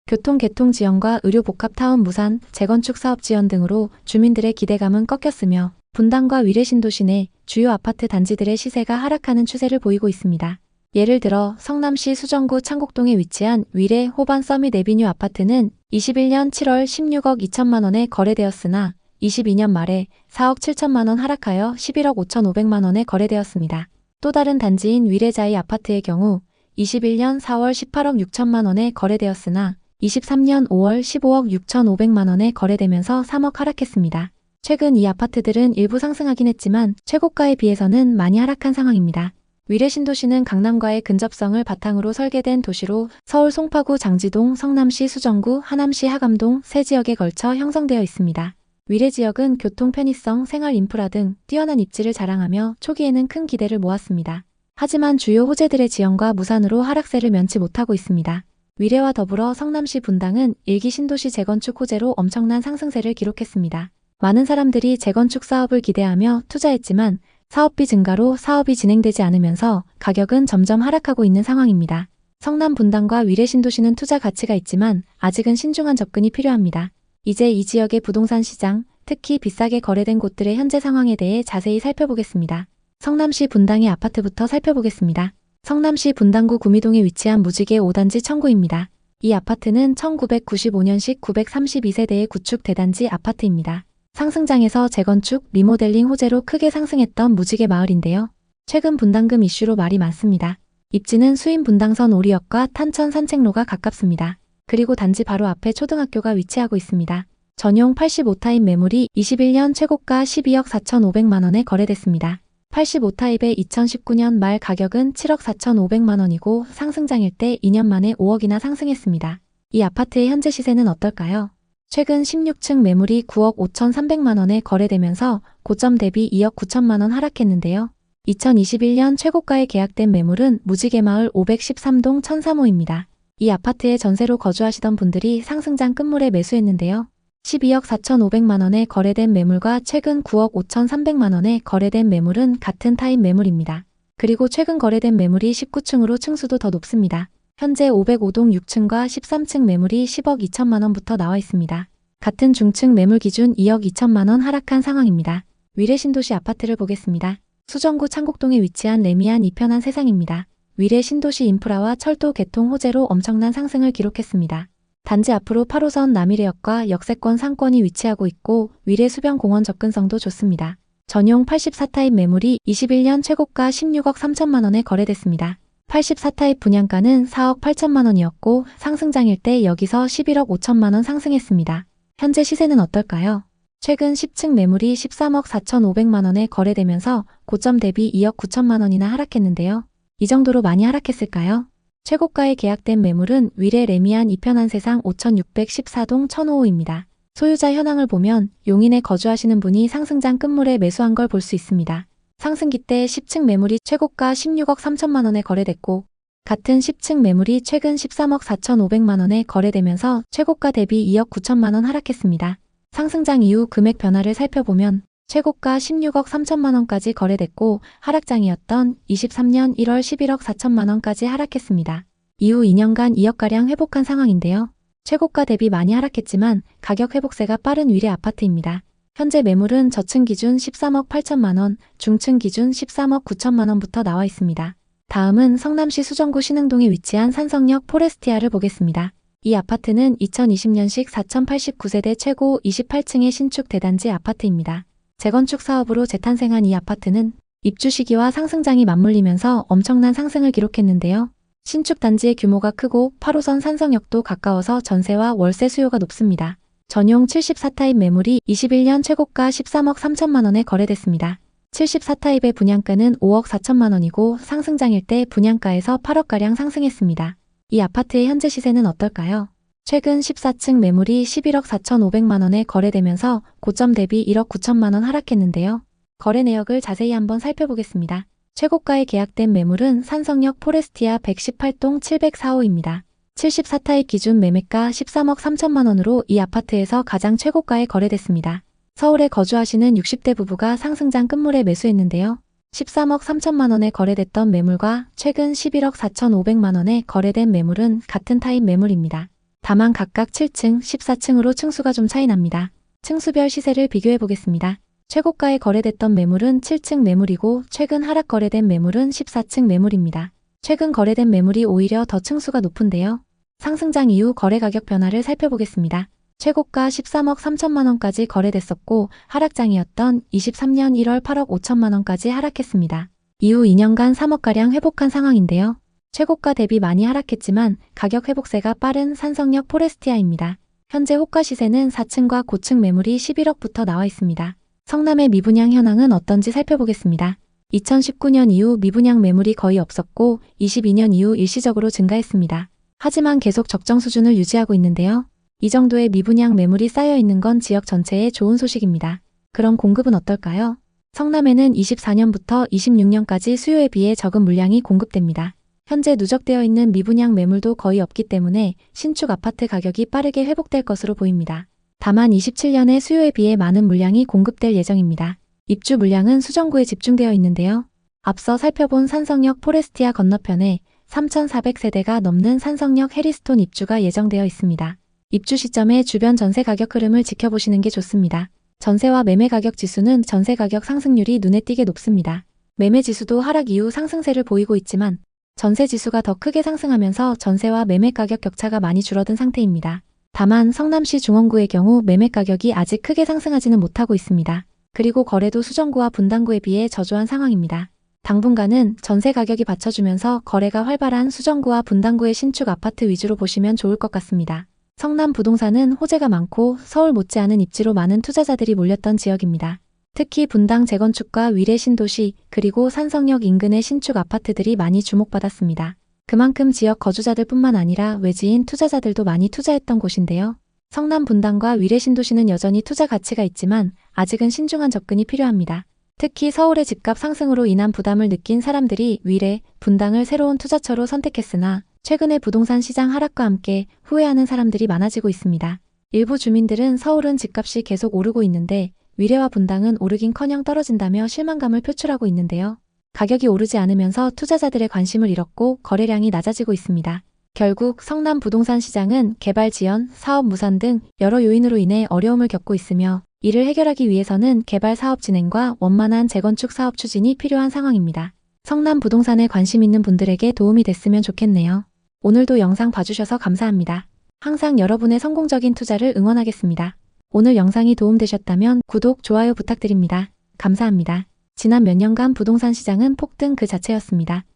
교통 개통 지연과 의료 복합 타운 무산, 재건축 사업 지연 등으로 주민들의 기대감은 꺾였으며 분당과 위례 신도시 내 주요 아파트 단지들의 시세가 하락하는 추세를 보이고 있습니다. 예를 들어 성남시 수정구 창곡동에 위치한 위례 호반 서밋 에비뉴 아파트는 21년 7월 16억 2천만 원에 거래되었으나 22년 말에 4억 7천만 원 하락하여 11억 5,500만 원에 거래되었습니다. 또 다른 단지인 위례자이 아파트의 경우 21년 4월 18억 6천만 원에 거래되었으나 23년 5월 15억 6,500만 원에 거래되면서 3억 하락했습니다. 최근 이 아파트들은 일부 상승하긴 했지만 최고가에 비해서는 많이 하락한 상황입니다. 위례 신도시는 강남과의 근접성을 바탕으로 설계된 도시로 서울 송파구 장지동, 성남시 수정구, 하남시 하감동 세 지역에 걸쳐 형성되어 있습니다. 위례 지역은 교통 편의성, 생활 인프라 등 뛰어난 입지를 자랑하며 초기에는 큰 기대를 모았습니다. 하지만 주요 호재들의 지연과 무산으로 하락세를 면치 못하고 있습니다. 위례와 더불어 성남시 분당은 일기 신도시 재건축 호재로 엄청난 상승세를 기록했습니다. 많은 사람들이 재건축 사업을 기대하며 투자했지만 사업비 증가로 사업이 진행되지 않으면서 가격은 점점 하락하고 있는 상황입니다. 성남 분당과 위례 신도시는 투자 가치가 있지만 아직은 신중한 접근이 필요합니다. 이제 이 지역의 부동산 시장, 특히 비싸게 거래된 곳들의 현재 상황에 대해 자세히 살펴보겠습니다. 성남시 분당의 아파트부터 살펴보겠습니다. 성남시 분당구 구미동에 위치한 무지개 5단지 청구입니다. 이 아파트는 1995년식 932세대의 구축 대단지 아파트입니다. 상승장에서 재건축, 리모델링 호재로 크게 상승했던 무지개 마을인데요. 최근 분당금 이슈로 말이 많습니다. 입지는 수인 분당선 오리역과 탄천 산책로가 가깝습니다. 그리고 단지 바로 앞에 초등학교가 위치하고 있습니다. 전용 85타입 매물이 21년 최고가 12억 4,500만원에 거래됐습니다. 85타입의 2019년 말 가격은 7억 4,500만원이고 상승장일 때 2년 만에 5억이나 상승했습니다. 이 아파트의 현재 시세는 어떨까요? 최근 16층 매물이 9억 5,300만원에 거래되면서 고점 대비 2억 9천만원 하락했는데요. 2021년 최고가에 계약된 매물은 무지개마을 513동 1003호입니다. 이 아파트에 전세로 거주하시던 분들이 상승장 끝물에 매수했는데요. 12억 4,500만원에 거래된 매물과 최근 9억 5,300만원에 거래된 매물은 같은 타입 매물입니다. 그리고 최근 거래된 매물이 19층으로 층수도 더 높습니다. 현재 505동 6층과 13층 매물이 10억 2천만원부터 나와 있습니다. 같은 중층 매물 기준 2억 2천만원 하락한 상황입니다. 위례 신도시 아파트를 보겠습니다. 수정구 창곡동에 위치한 레미안 이편한 세상입니다. 위례 신도시 인프라와 철도 개통 호재로 엄청난 상승을 기록했습니다. 단지 앞으로 8호선 남이래역과 역세권 상권이 위치하고 있고 위례 수변공원 접근성도 좋습니다. 전용 84타입 매물이 21년 최고가 16억 3천만원에 거래됐습니다. 84타입 분양가는 4억 8천만원이었고 상승장일 때 여기서 11억 5천만원 상승했습니다. 현재 시세는 어떨까요? 최근 10층 매물이 13억 4,500만원에 거래되면서 고점 대비 2억 9천만원이나 하락했는데요. 이 정도로 많이 하락했을까요? 최고가에 계약된 매물은 위례 레미안 이편한 세상 5614동 1005호입니다. 소유자 현황을 보면 용인에 거주하시는 분이 상승장 끝물에 매수한 걸 볼 수 있습니다. 상승기 때 10층 매물이 최고가 16억 3천만원에 거래됐고 같은 10층 매물이 최근 13억 4,500만원에 거래되면서 최고가 대비 2억 9천만원 하락했습니다. 상승장 이후 금액 변화를 살펴보면 최고가 16억 3천만원까지 거래됐고 하락장이었던 23년 1월 11억 4천만원까지 하락했습니다. 이후 2년간 2억가량 회복한 상황인데요. 최고가 대비 많이 하락했지만 가격 회복세가 빠른 위례 아파트입니다. 현재 매물은 저층 기준 13억 8천만원, 중층 기준 13억 9천만원부터 나와 있습니다. 다음은 성남시 수정구 신흥동에 위치한 산성역 포레스티아를 보겠습니다. 이 아파트는 2020년식 4,089세대 최고 28층의 신축 대단지 아파트입니다. 재건축 사업으로 재탄생한 이 아파트는 입주 시기와 상승장이 맞물리면서 엄청난 상승을 기록했는데요. 신축 단지의 규모가 크고 8호선 산성역도 가까워서 전세와 월세 수요가 높습니다. 전용 74타입 매물이 21년 최고가 13억 3천만원에 거래됐습니다. 74타입의 분양가는 5억 4천만원이고 상승장일 때 분양가에서 8억가량 상승했습니다. 이 아파트의 현재 시세는 어떨까요? 최근 14층 매물이 11억 4,500만원에 거래되면서 고점 대비 1억 9천만원 하락했는데요. 거래 내역을 자세히 한번 살펴보겠습니다. 최고가에 계약된 매물은 산성역 포레스티아 118동 704호입니다. 74타입 기준 매매가 13억 3천만원으로 이 아파트에서 가장 최고가에 거래됐습니다. 서울에 거주하시는 60대 부부가 상승장 끝물에 매수했는데요. 13억 3천만원에 거래됐던 매물과 최근 11억 4,500만원에 거래된 매물은 같은 타입 매물입니다. 다만 각각 7층, 14층으로 층수가 좀 차이 납니다. 층수별 시세를 비교해 보겠습니다. 최고가에 거래됐던 매물은 7층 매물이고 최근 하락 거래된 매물은 14층 매물입니다. 최근 거래된 매물이 오히려 더 층수가 높은데요. 상승장 이후 거래 가격 변화를 살펴보겠습니다. 최고가 13억 3천만원까지 거래됐었고 하락장이었던 23년 1월 8억 5천만원까지 하락했습니다. 이후 2년간 3억가량 회복한 상황인데요. 최고가 대비 많이 하락했지만 가격 회복세가 빠른 산성역 포레스티아입니다. 현재 호가 시세는 4층과 고층 매물이 11억부터 나와 있습니다. 성남의 미분양 현황은 어떤지 살펴보겠습니다. 2019년 이후 미분양 매물이 거의 없었고 22년 이후 일시적으로 증가했습니다. 하지만 계속 적정 수준을 유지하고 있는데요. 이 정도의 미분양 매물이 쌓여 있는 건 지역 전체에 좋은 소식입니다. 그럼 공급은 어떨까요? 성남에는 24년부터 26년까지 수요에 비해 적은 물량이 공급됩니다. 현재 누적되어 있는 미분양 매물도 거의 없기 때문에 신축 아파트 가격이 빠르게 회복될 것으로 보입니다. 다만 27년에 수요에 비해 많은 물량이 공급될 예정입니다. 입주 물량은 수정구에 집중되어 있는데요. 앞서 살펴본 산성역 포레스티아 건너편에 3,400세대가 넘는 산성역 해리스톤 입주가 예정되어 있습니다. 입주 시점에 주변 전세 가격 흐름을 지켜보시는 게 좋습니다. 전세와 매매 가격 지수는 전세 가격 상승률이 눈에 띄게 높습니다. 매매 지수도 하락 이후 상승세를 보이고 있지만 전세 지수가 더 크게 상승하면서 전세와 매매 가격 격차가 많이 줄어든 상태입니다. 다만 성남시 중원구의 경우 매매 가격이 아직 크게 상승하지는 못하고 있습니다. 그리고 거래도 수정구와 분당구에 비해 저조한 상황입니다. 당분간은 전세 가격이 받쳐주면서 거래가 활발한 수정구와 분당구의 신축 아파트 위주로 보시면 좋을 것 같습니다. 성남 부동산은 호재가 많고 서울 못지않은 입지로 많은 투자자들이 몰렸던 지역입니다. 특히 분당 재건축과 위례 신도시 그리고 산성역 인근의 신축 아파트들이 많이 주목받았습니다. 그만큼 지역 거주자들 뿐만 아니라 외지인 투자자들도 많이 투자했던 곳인데요. 성남 분당과 위례 신도시는 여전히 투자 가치가 있지만 아직은 신중한 접근이 필요합니다. 특히 서울의 집값 상승으로 인한 부담을 느낀 사람들이 위례, 분당을 새로운 투자처로 선택했으나 최근의 부동산 시장 하락과 함께 후회하는 사람들이 많아지고 있습니다. 일부 주민들은 서울은 집값이 계속 오르고 있는데 위례와 분당은 오르긴커녕 떨어진다며 실망감을 표출하고 있는데요. 가격이 오르지 않으면서 투자자들의 관심을 잃었고 거래량이 낮아지고 있습니다. 결국 성남 부동산 시장은 개발 지연, 사업 무산 등 여러 요인으로 인해 어려움을 겪고 있으며 이를 해결하기 위해서는 개발 사업 진행과 원만한 재건축 사업 추진이 필요한 상황입니다. 성남 부동산에 관심 있는 분들에게 도움이 됐으면 좋겠네요. 오늘도 영상 봐주셔서 감사합니다. 항상 여러분의 성공적인 투자를 응원하겠습니다. 오늘 영상이 도움되셨다면 구독, 좋아요 부탁드립니다. 감사합니다. 지난 몇 년간 부동산 시장은 폭등 그 자체였습니다.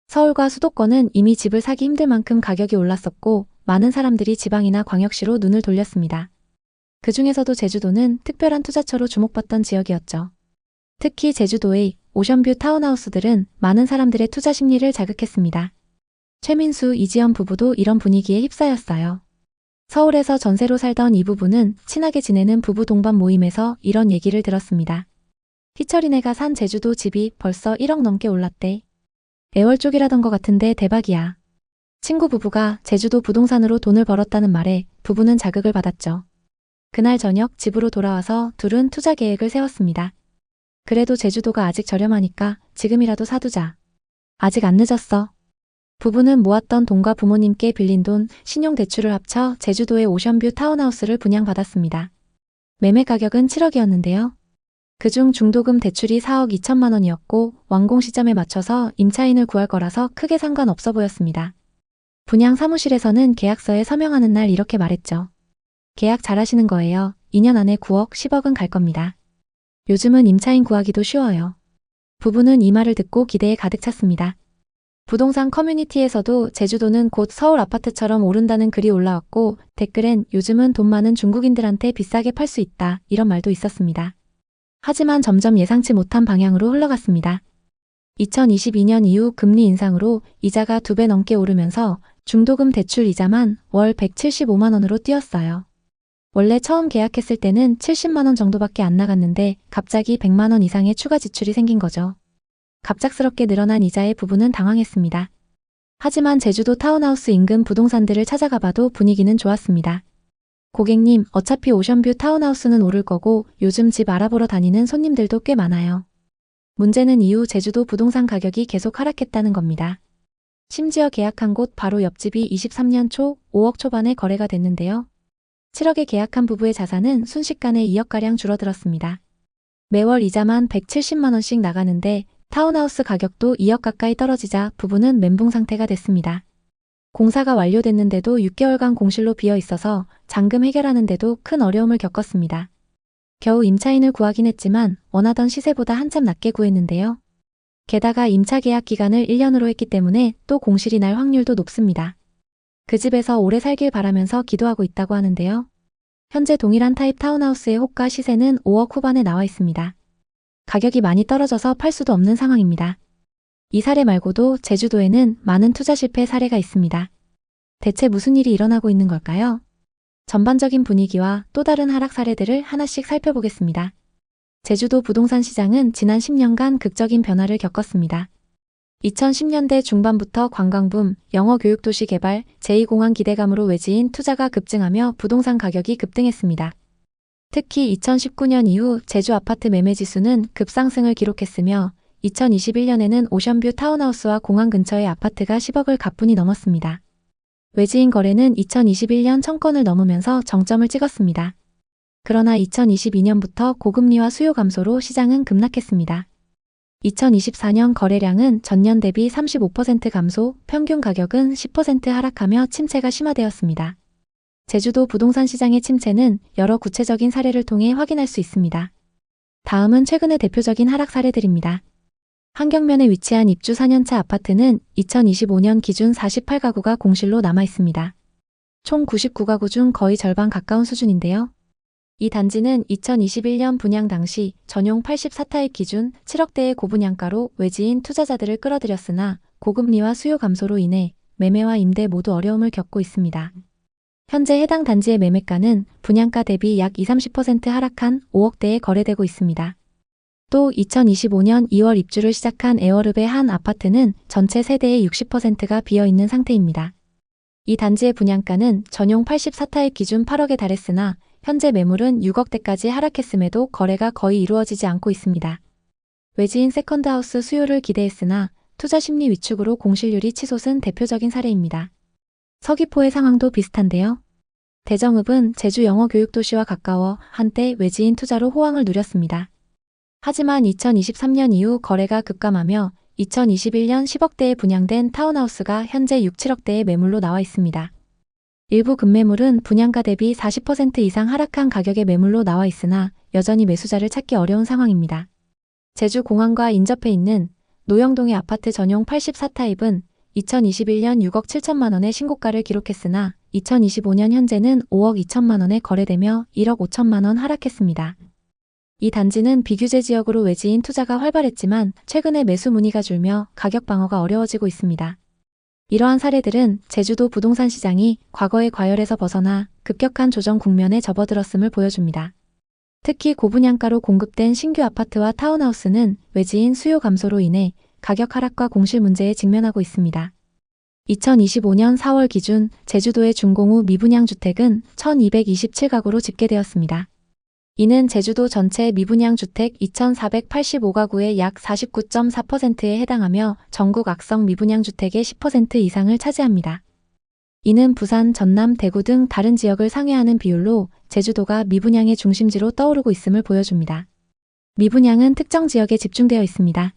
서울과 수도권은 이미 집을 사기 힘들 만큼 가격이 올랐었고 많은 사람들이 지방이나 광역시로 눈을 돌렸습니다. 그 중에서도 제주도는 특별한 투자처로 주목받던 지역이었죠. 특히 제주도의 오션뷰 타운하우스들은 많은 사람들의 투자 심리를 자극했습니다. 최민수, 이지연 부부도 이런 분위기에 휩싸였어요. 서울에서 전세로 살던 이 부부는 친하게 지내는 부부 동반 모임에서 이런 얘기를 들었습니다. 희철이네가 산 제주도 집이 벌써 1억 넘게 올랐대. 애월 쪽이라던 것 같은데 대박이야. 친구 부부가 제주도 부동산으로 돈을 벌었다는 말에 부부는 자극을 받았죠. 그날 저녁 집으로 돌아와서 둘은 투자 계획을 세웠습니다. 그래도 제주도가 아직 저렴하니까 지금이라도 사두자. 아직 안 늦었어. 부부는 모았던 돈과 부모님께 빌린 돈, 신용대출을 합쳐 제주도의 오션뷰 타운하우스를 분양받았습니다. 매매 가격은 7억이었는데요. 그중 중도금 대출이 4억 2천만 원이었고 완공 시점에 맞춰서 임차인을 구할 거라서 크게 상관없어 보였습니다. 분양 사무실에서는 계약서에 서명하는 날 이렇게 말했죠. 계약 잘하시는 거예요. 2년 안에 9억, 10억은 갈 겁니다. 요즘은 임차인 구하기도 쉬워요. 부부는 이 말을 듣고 기대에 가득 찼습니다. 부동산 커뮤니티에서도 제주도는 곧 서울 아파트처럼 오른다는 글이 올라왔고 댓글엔 요즘은 돈 많은 중국인들한테 비싸게 팔 수 있다 이런 말도 있었습니다. 하지만 점점 예상치 못한 방향으로 흘러갔습니다. 2022년 이후 금리 인상으로 이자가 2배 넘게 오르면서 중도금 대출 이자만 월 175만 원으로 뛰었어요. 원래 처음 계약했을 때는 70만 원 정도밖에 안 나갔는데 갑자기 100만 원 이상의 추가 지출이 생긴 거죠. 갑작스럽게 늘어난 이자에 부부는 당황했습니다. 하지만 제주도 타운하우스 인근 부동산들을 찾아가 봐도 분위기는 좋았습니다. 고객님, 어차피 오션뷰 타운하우스는 오를 거고 요즘 집 알아보러 다니는 손님들도 꽤 많아요. 문제는 이후 제주도 부동산 가격이 계속 하락했다는 겁니다. 심지어 계약한 곳 바로 옆집이 23년 초 5억 초반에 거래가 됐는데요. 7억에 계약한 부부의 자산은 순식간에 2억가량 줄어들었습니다. 매월 이자만 170만 원씩 나가는데 타운하우스 가격도 2억 가까이 떨어지자 부부는 멘붕 상태가 됐습니다. 공사가 완료됐는데도 6개월간 공실로 비어 있어서 잔금 해결하는데도 큰 어려움을 겪었습니다. 겨우 임차인을 구하긴 했지만 원하던 시세보다 한참 낮게 구했는데요. 게다가 임차 계약 기간을 1년으로 했기 때문에 또 공실이 날 확률도 높습니다. 그 집에서 오래 살길 바라면서 기도하고 있다고 하는데요. 현재 동일한 타입 타운하우스의 호가 시세는 5억 후반에 나와 있습니다. 가격이 많이 떨어져서 팔 수도 없는 상황입니다. 이 사례 말고도 제주도에는 많은 투자 실패 사례가 있습니다. 대체 무슨 일이 일어나고 있는 걸까요? 전반적인 분위기와 또 다른 하락 사례들을 하나씩 살펴보겠습니다. 제주도 부동산 시장은 지난 10년간 극적인 변화를 겪었습니다. 2010년대 중반부터 관광붐, 영어 교육도시 개발, 제2공항 기대감으로 외지인 투자가 급증하며 부동산 가격이 급등했습니다. 특히 2019년 이후 제주 아파트 매매 지수는 급상승을 기록했으며 2021년에는 오션뷰 타운하우스와 공항 근처의 아파트가 10억을 가뿐히 넘었습니다. 외지인 거래는 2021년 1000건을 넘으면서 정점을 찍었습니다. 그러나 2022년부터 고금리와 수요 감소로 시장은 급락했습니다. 2024년 거래량은 전년 대비 35% 감소, 평균 가격은 10% 하락하며 침체가 심화되었습니다. 제주도 부동산 시장의 침체는 여러 구체적인 사례를 통해 확인할 수 있습니다. 다음은 최근의 대표적인 하락 사례들입니다. 한경면에 위치한 입주 4년차 아파트는 2025년 기준 48가구가 공실로 남아 있습니다. 총 99가구 중 거의 절반 가까운 수준인데요. 이 단지는 2021년 분양 당시 전용 84타입 기준 7억대의 고분양가로 외지인 투자자들을 끌어들였으나 고금리와 수요 감소로 인해 매매와 임대 모두 어려움을 겪고 있습니다. 현재 해당 단지의 매매가는 분양가 대비 약 20-30% 하락한 5억대에 거래되고 있습니다. 또 2025년 2월 입주를 시작한 에어릅의 한 아파트는 전체 세대의 60%가 비어있는 상태입니다. 이 단지의 분양가는 전용 84타입 기준 8억에 달했으나 현재 매물은 6억대까지 하락했음에도 거래가 거의 이루어지지 않고 있습니다. 외지인 세컨드하우스 수요를 기대했으나 투자 심리 위축으로 공실률이 치솟은 대표적인 사례입니다. 서귀포의 상황도 비슷한데요. 대정읍은 제주 영어 교육 도시와 가까워 한때 외지인 투자로 호황을 누렸습니다. 하지만 2023년 이후 거래가 급감하며 2021년 10억대에 분양된 타운하우스가 현재 6-7억대의 매물로 나와 있습니다. 일부 급매물은 분양가 대비 40% 이상 하락한 가격의 매물로 나와 있으나 여전히 매수자를 찾기 어려운 상황입니다. 제주 공항과 인접해 있는 노영동의 아파트 전용 84타입은 2021년 6억 7천만 원의 신고가를 기록했으나 2025년 현재는 5억 2천만 원에 거래되며 1억 5천만 원 하락했습니다. 이 단지는 비규제 지역으로 외지인 투자가 활발했지만 최근에 매수 문의가 줄며 가격 방어가 어려워지고 있습니다. 이러한 사례들은 제주도 부동산 시장이 과거의 과열에서 벗어나 급격한 조정 국면에 접어들었음을 보여줍니다. 특히 고분양가로 공급된 신규 아파트와 타운하우스는 외지인 수요 감소로 인해 가격 하락과 공실 문제에 직면하고 있습니다. 2025년 4월 기준 제주도의 준공후 미분양 주택은 1227가구로 집계되었습니다. 이는 제주도 전체 미분양 주택 2485가구의 약 49.4%에 해당하며 전국 악성 미분양 주택의 10% 이상을 차지합니다. 이는 부산, 전남, 대구 등 다른 지역을 상회하는 비율로 제주도가 미분양의 중심지로 떠오르고 있음을 보여줍니다. 미분양은 특정 지역에 집중되어 있습니다.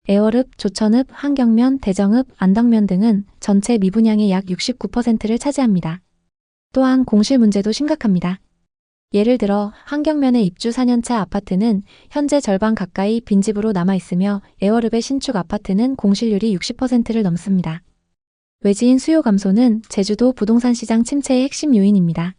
에어릅, 조천읍, 한경면, 대정읍, 안덕면 등은 전체 미분양의 약 69%를 차지합니다. 또한 공실 문제도 심각합니다. 예를 들어 한경면의 입주 4년차 아파트는 현재 절반 가까이 빈집으로 남아있으며 에어릅의 신축 아파트는 공실률이 60%를 넘습니다. 외지인 수요 감소는 제주도 부동산 시장 침체의 핵심 요인입니다.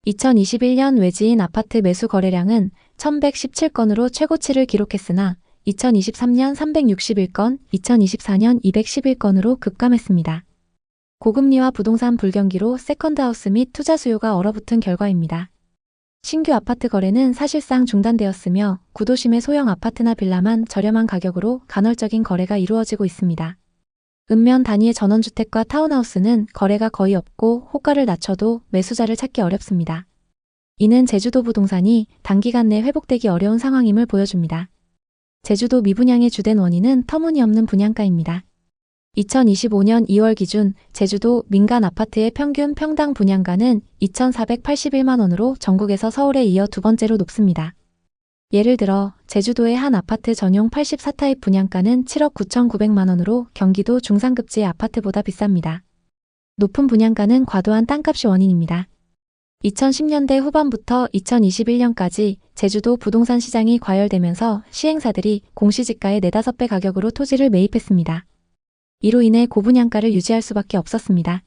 2021년 외지인 아파트 매수 거래량은 1117건으로 최고치를 기록했으나 2023년 361건, 2024년 211건으로 급감했습니다. 고금리와 부동산 불경기로 세컨드하우스 및 투자 수요가 얼어붙은 결과입니다. 신규 아파트 거래는 사실상 중단되었으며 구도심의 소형 아파트나 빌라만 저렴한 가격으로 간헐적인 거래가 이루어지고 있습니다. 읍면 단위의 전원주택과 타운하우스는 거래가 거의 없고 호가를 낮춰도 매수자를 찾기 어렵습니다. 이는 제주도 부동산이 단기간 내 회복되기 어려운 상황임을 보여줍니다. 제주도 미분양의 주된 원인은 터무니없는 분양가입니다. 2025년 2월 기준 제주도 민간 아파트의 평균 평당 분양가는 2,481만 원으로 전국에서 서울에 이어 두 번째로 높습니다. 예를 들어 제주도의 한 아파트 전용 84타입 분양가는 7억 9,900만 원으로 경기도 중상급지의 아파트보다 비쌉니다. 높은 분양가는 과도한 땅값이 원인입니다. 2010년대 후반부터 2021년까지 제주도 부동산 시장이 과열되면서 시행사들이 공시지가의 4-5배 가격으로 토지를 매입했습니다. 이로 인해 고분양가를 유지할 수밖에 없었습니다.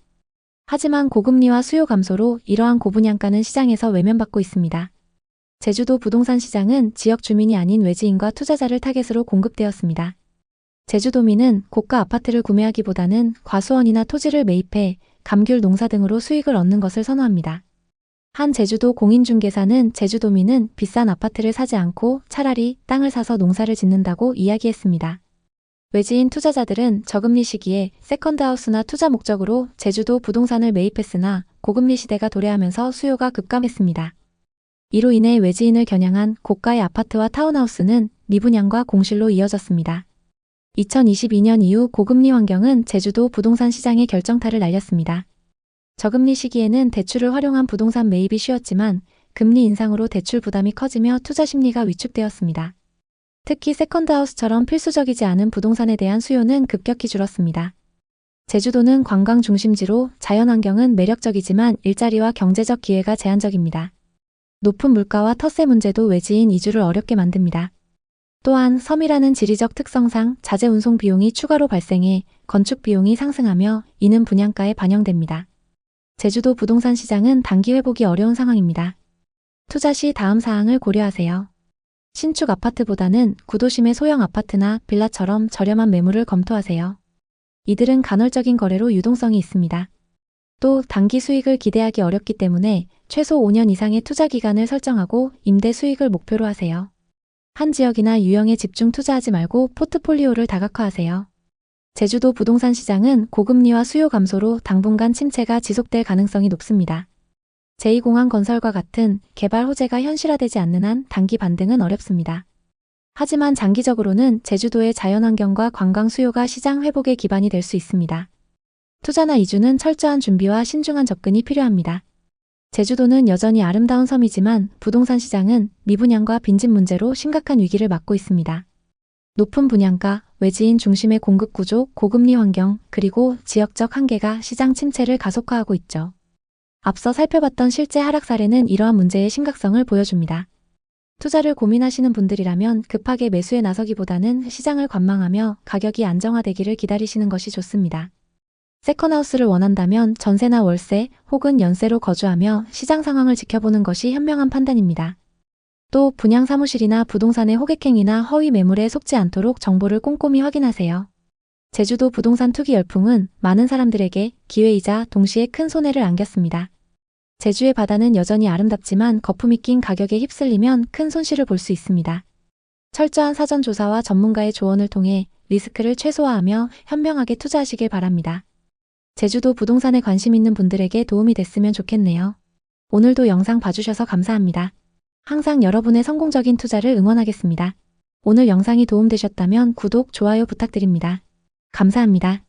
하지만 고금리와 수요 감소로 이러한 고분양가는 시장에서 외면받고 있습니다. 제주도 부동산 시장은 지역 주민이 아닌 외지인과 투자자를 타겟으로 공급되었습니다. 제주도민은 고가 아파트를 구매하기보다는 과수원이나 토지를 매입해 감귤 농사 등으로 수익을 얻는 것을 선호합니다. 한 제주도 공인중개사는 제주도민은 비싼 아파트를 사지 않고 차라리 땅을 사서 농사를 짓는다고 이야기했습니다. 외지인 투자자들은 저금리 시기에 세컨드하우스나 투자 목적으로 제주도 부동산을 매입했으나 고금리 시대가 도래하면서 수요가 급감했습니다. 이로 인해 외지인을 겨냥한 고가의 아파트와 타운하우스는 미분양과 공실로 이어졌습니다. 2022년 이후 고금리 환경은 제주도 부동산 시장의 결정타를 날렸습니다. 저금리 시기에는 대출을 활용한 부동산 매입이 쉬웠지만 금리 인상으로 대출 부담이 커지며 투자 심리가 위축되었습니다. 특히 세컨드하우스처럼 필수적이지 않은 부동산에 대한 수요는 급격히 줄었습니다. 제주도는 관광 중심지로 자연환경은 매력적이지만 일자리와 경제적 기회가 제한적입니다. 높은 물가와 터세 문제도 외지인 이주를 어렵게 만듭니다. 또한 섬이라는 지리적 특성상 자재 운송 비용이 추가로 발생해 건축 비용이 상승하며 이는 분양가에 반영됩니다. 제주도 부동산 시장은 단기 회복이 어려운 상황입니다. 투자 시 다음 사항을 고려하세요. 신축 아파트보다는 구도심의 소형 아파트나 빌라처럼 저렴한 매물을 검토하세요. 이들은 간헐적인 거래로 유동성이 있습니다. 또 단기 수익을 기대하기 어렵기 때문에 최소 5년 이상의 투자 기간을 설정하고 임대 수익을 목표로 하세요. 한 지역이나 유형에 집중 투자하지 말고 포트폴리오를 다각화하세요. 제주도 부동산 시장은 고금리와 수요 감소로 당분간 침체가 지속될 가능성이 높습니다. 제2공항 건설과 같은 개발 호재가 현실화되지 않는 한 단기 반등은 어렵습니다. 하지만 장기적으로는 제주도의 자연환경과 관광 수요가 시장 회복의 기반이 될 수 있습니다. 투자나 이주는 철저한 준비와 신중한 접근이 필요합니다. 제주도는 여전히 아름다운 섬이지만 부동산 시장은 미분양과 빈집 문제로 심각한 위기를 맞고 있습니다. 높은 분양가, 외지인 중심의 공급 구조, 고금리 환경, 그리고 지역적 한계가 시장 침체를 가속화하고 있죠. 앞서 살펴봤던 실제 하락 사례는 이러한 문제의 심각성을 보여줍니다. 투자를 고민하시는 분들이라면 급하게 매수에 나서기보다는 시장을 관망하며 가격이 안정화되기를 기다리시는 것이 좋습니다. 세컨하우스를 원한다면 전세나 월세 혹은 연세로 거주하며 시장 상황을 지켜보는 것이 현명한 판단입니다. 또 분양 사무실이나 부동산의 호객행위나 허위 매물에 속지 않도록 정보를 꼼꼼히 확인하세요. 제주도 부동산 투기 열풍은 많은 사람들에게 기회이자 동시에 큰 손해를 안겼습니다. 제주의 바다는 여전히 아름답지만 거품이 낀 가격에 휩쓸리면 큰 손실을 볼 수 있습니다. 철저한 사전 조사와 전문가의 조언을 통해 리스크를 최소화하며 현명하게 투자하시길 바랍니다. 제주도 부동산에 관심 있는 분들에게 도움이 됐으면 좋겠네요. 오늘도 영상 봐주셔서 감사합니다. 항상 여러분의 성공적인 투자를 응원하겠습니다. 오늘 영상이 도움되셨다면 구독, 좋아요 부탁드립니다. 감사합니다.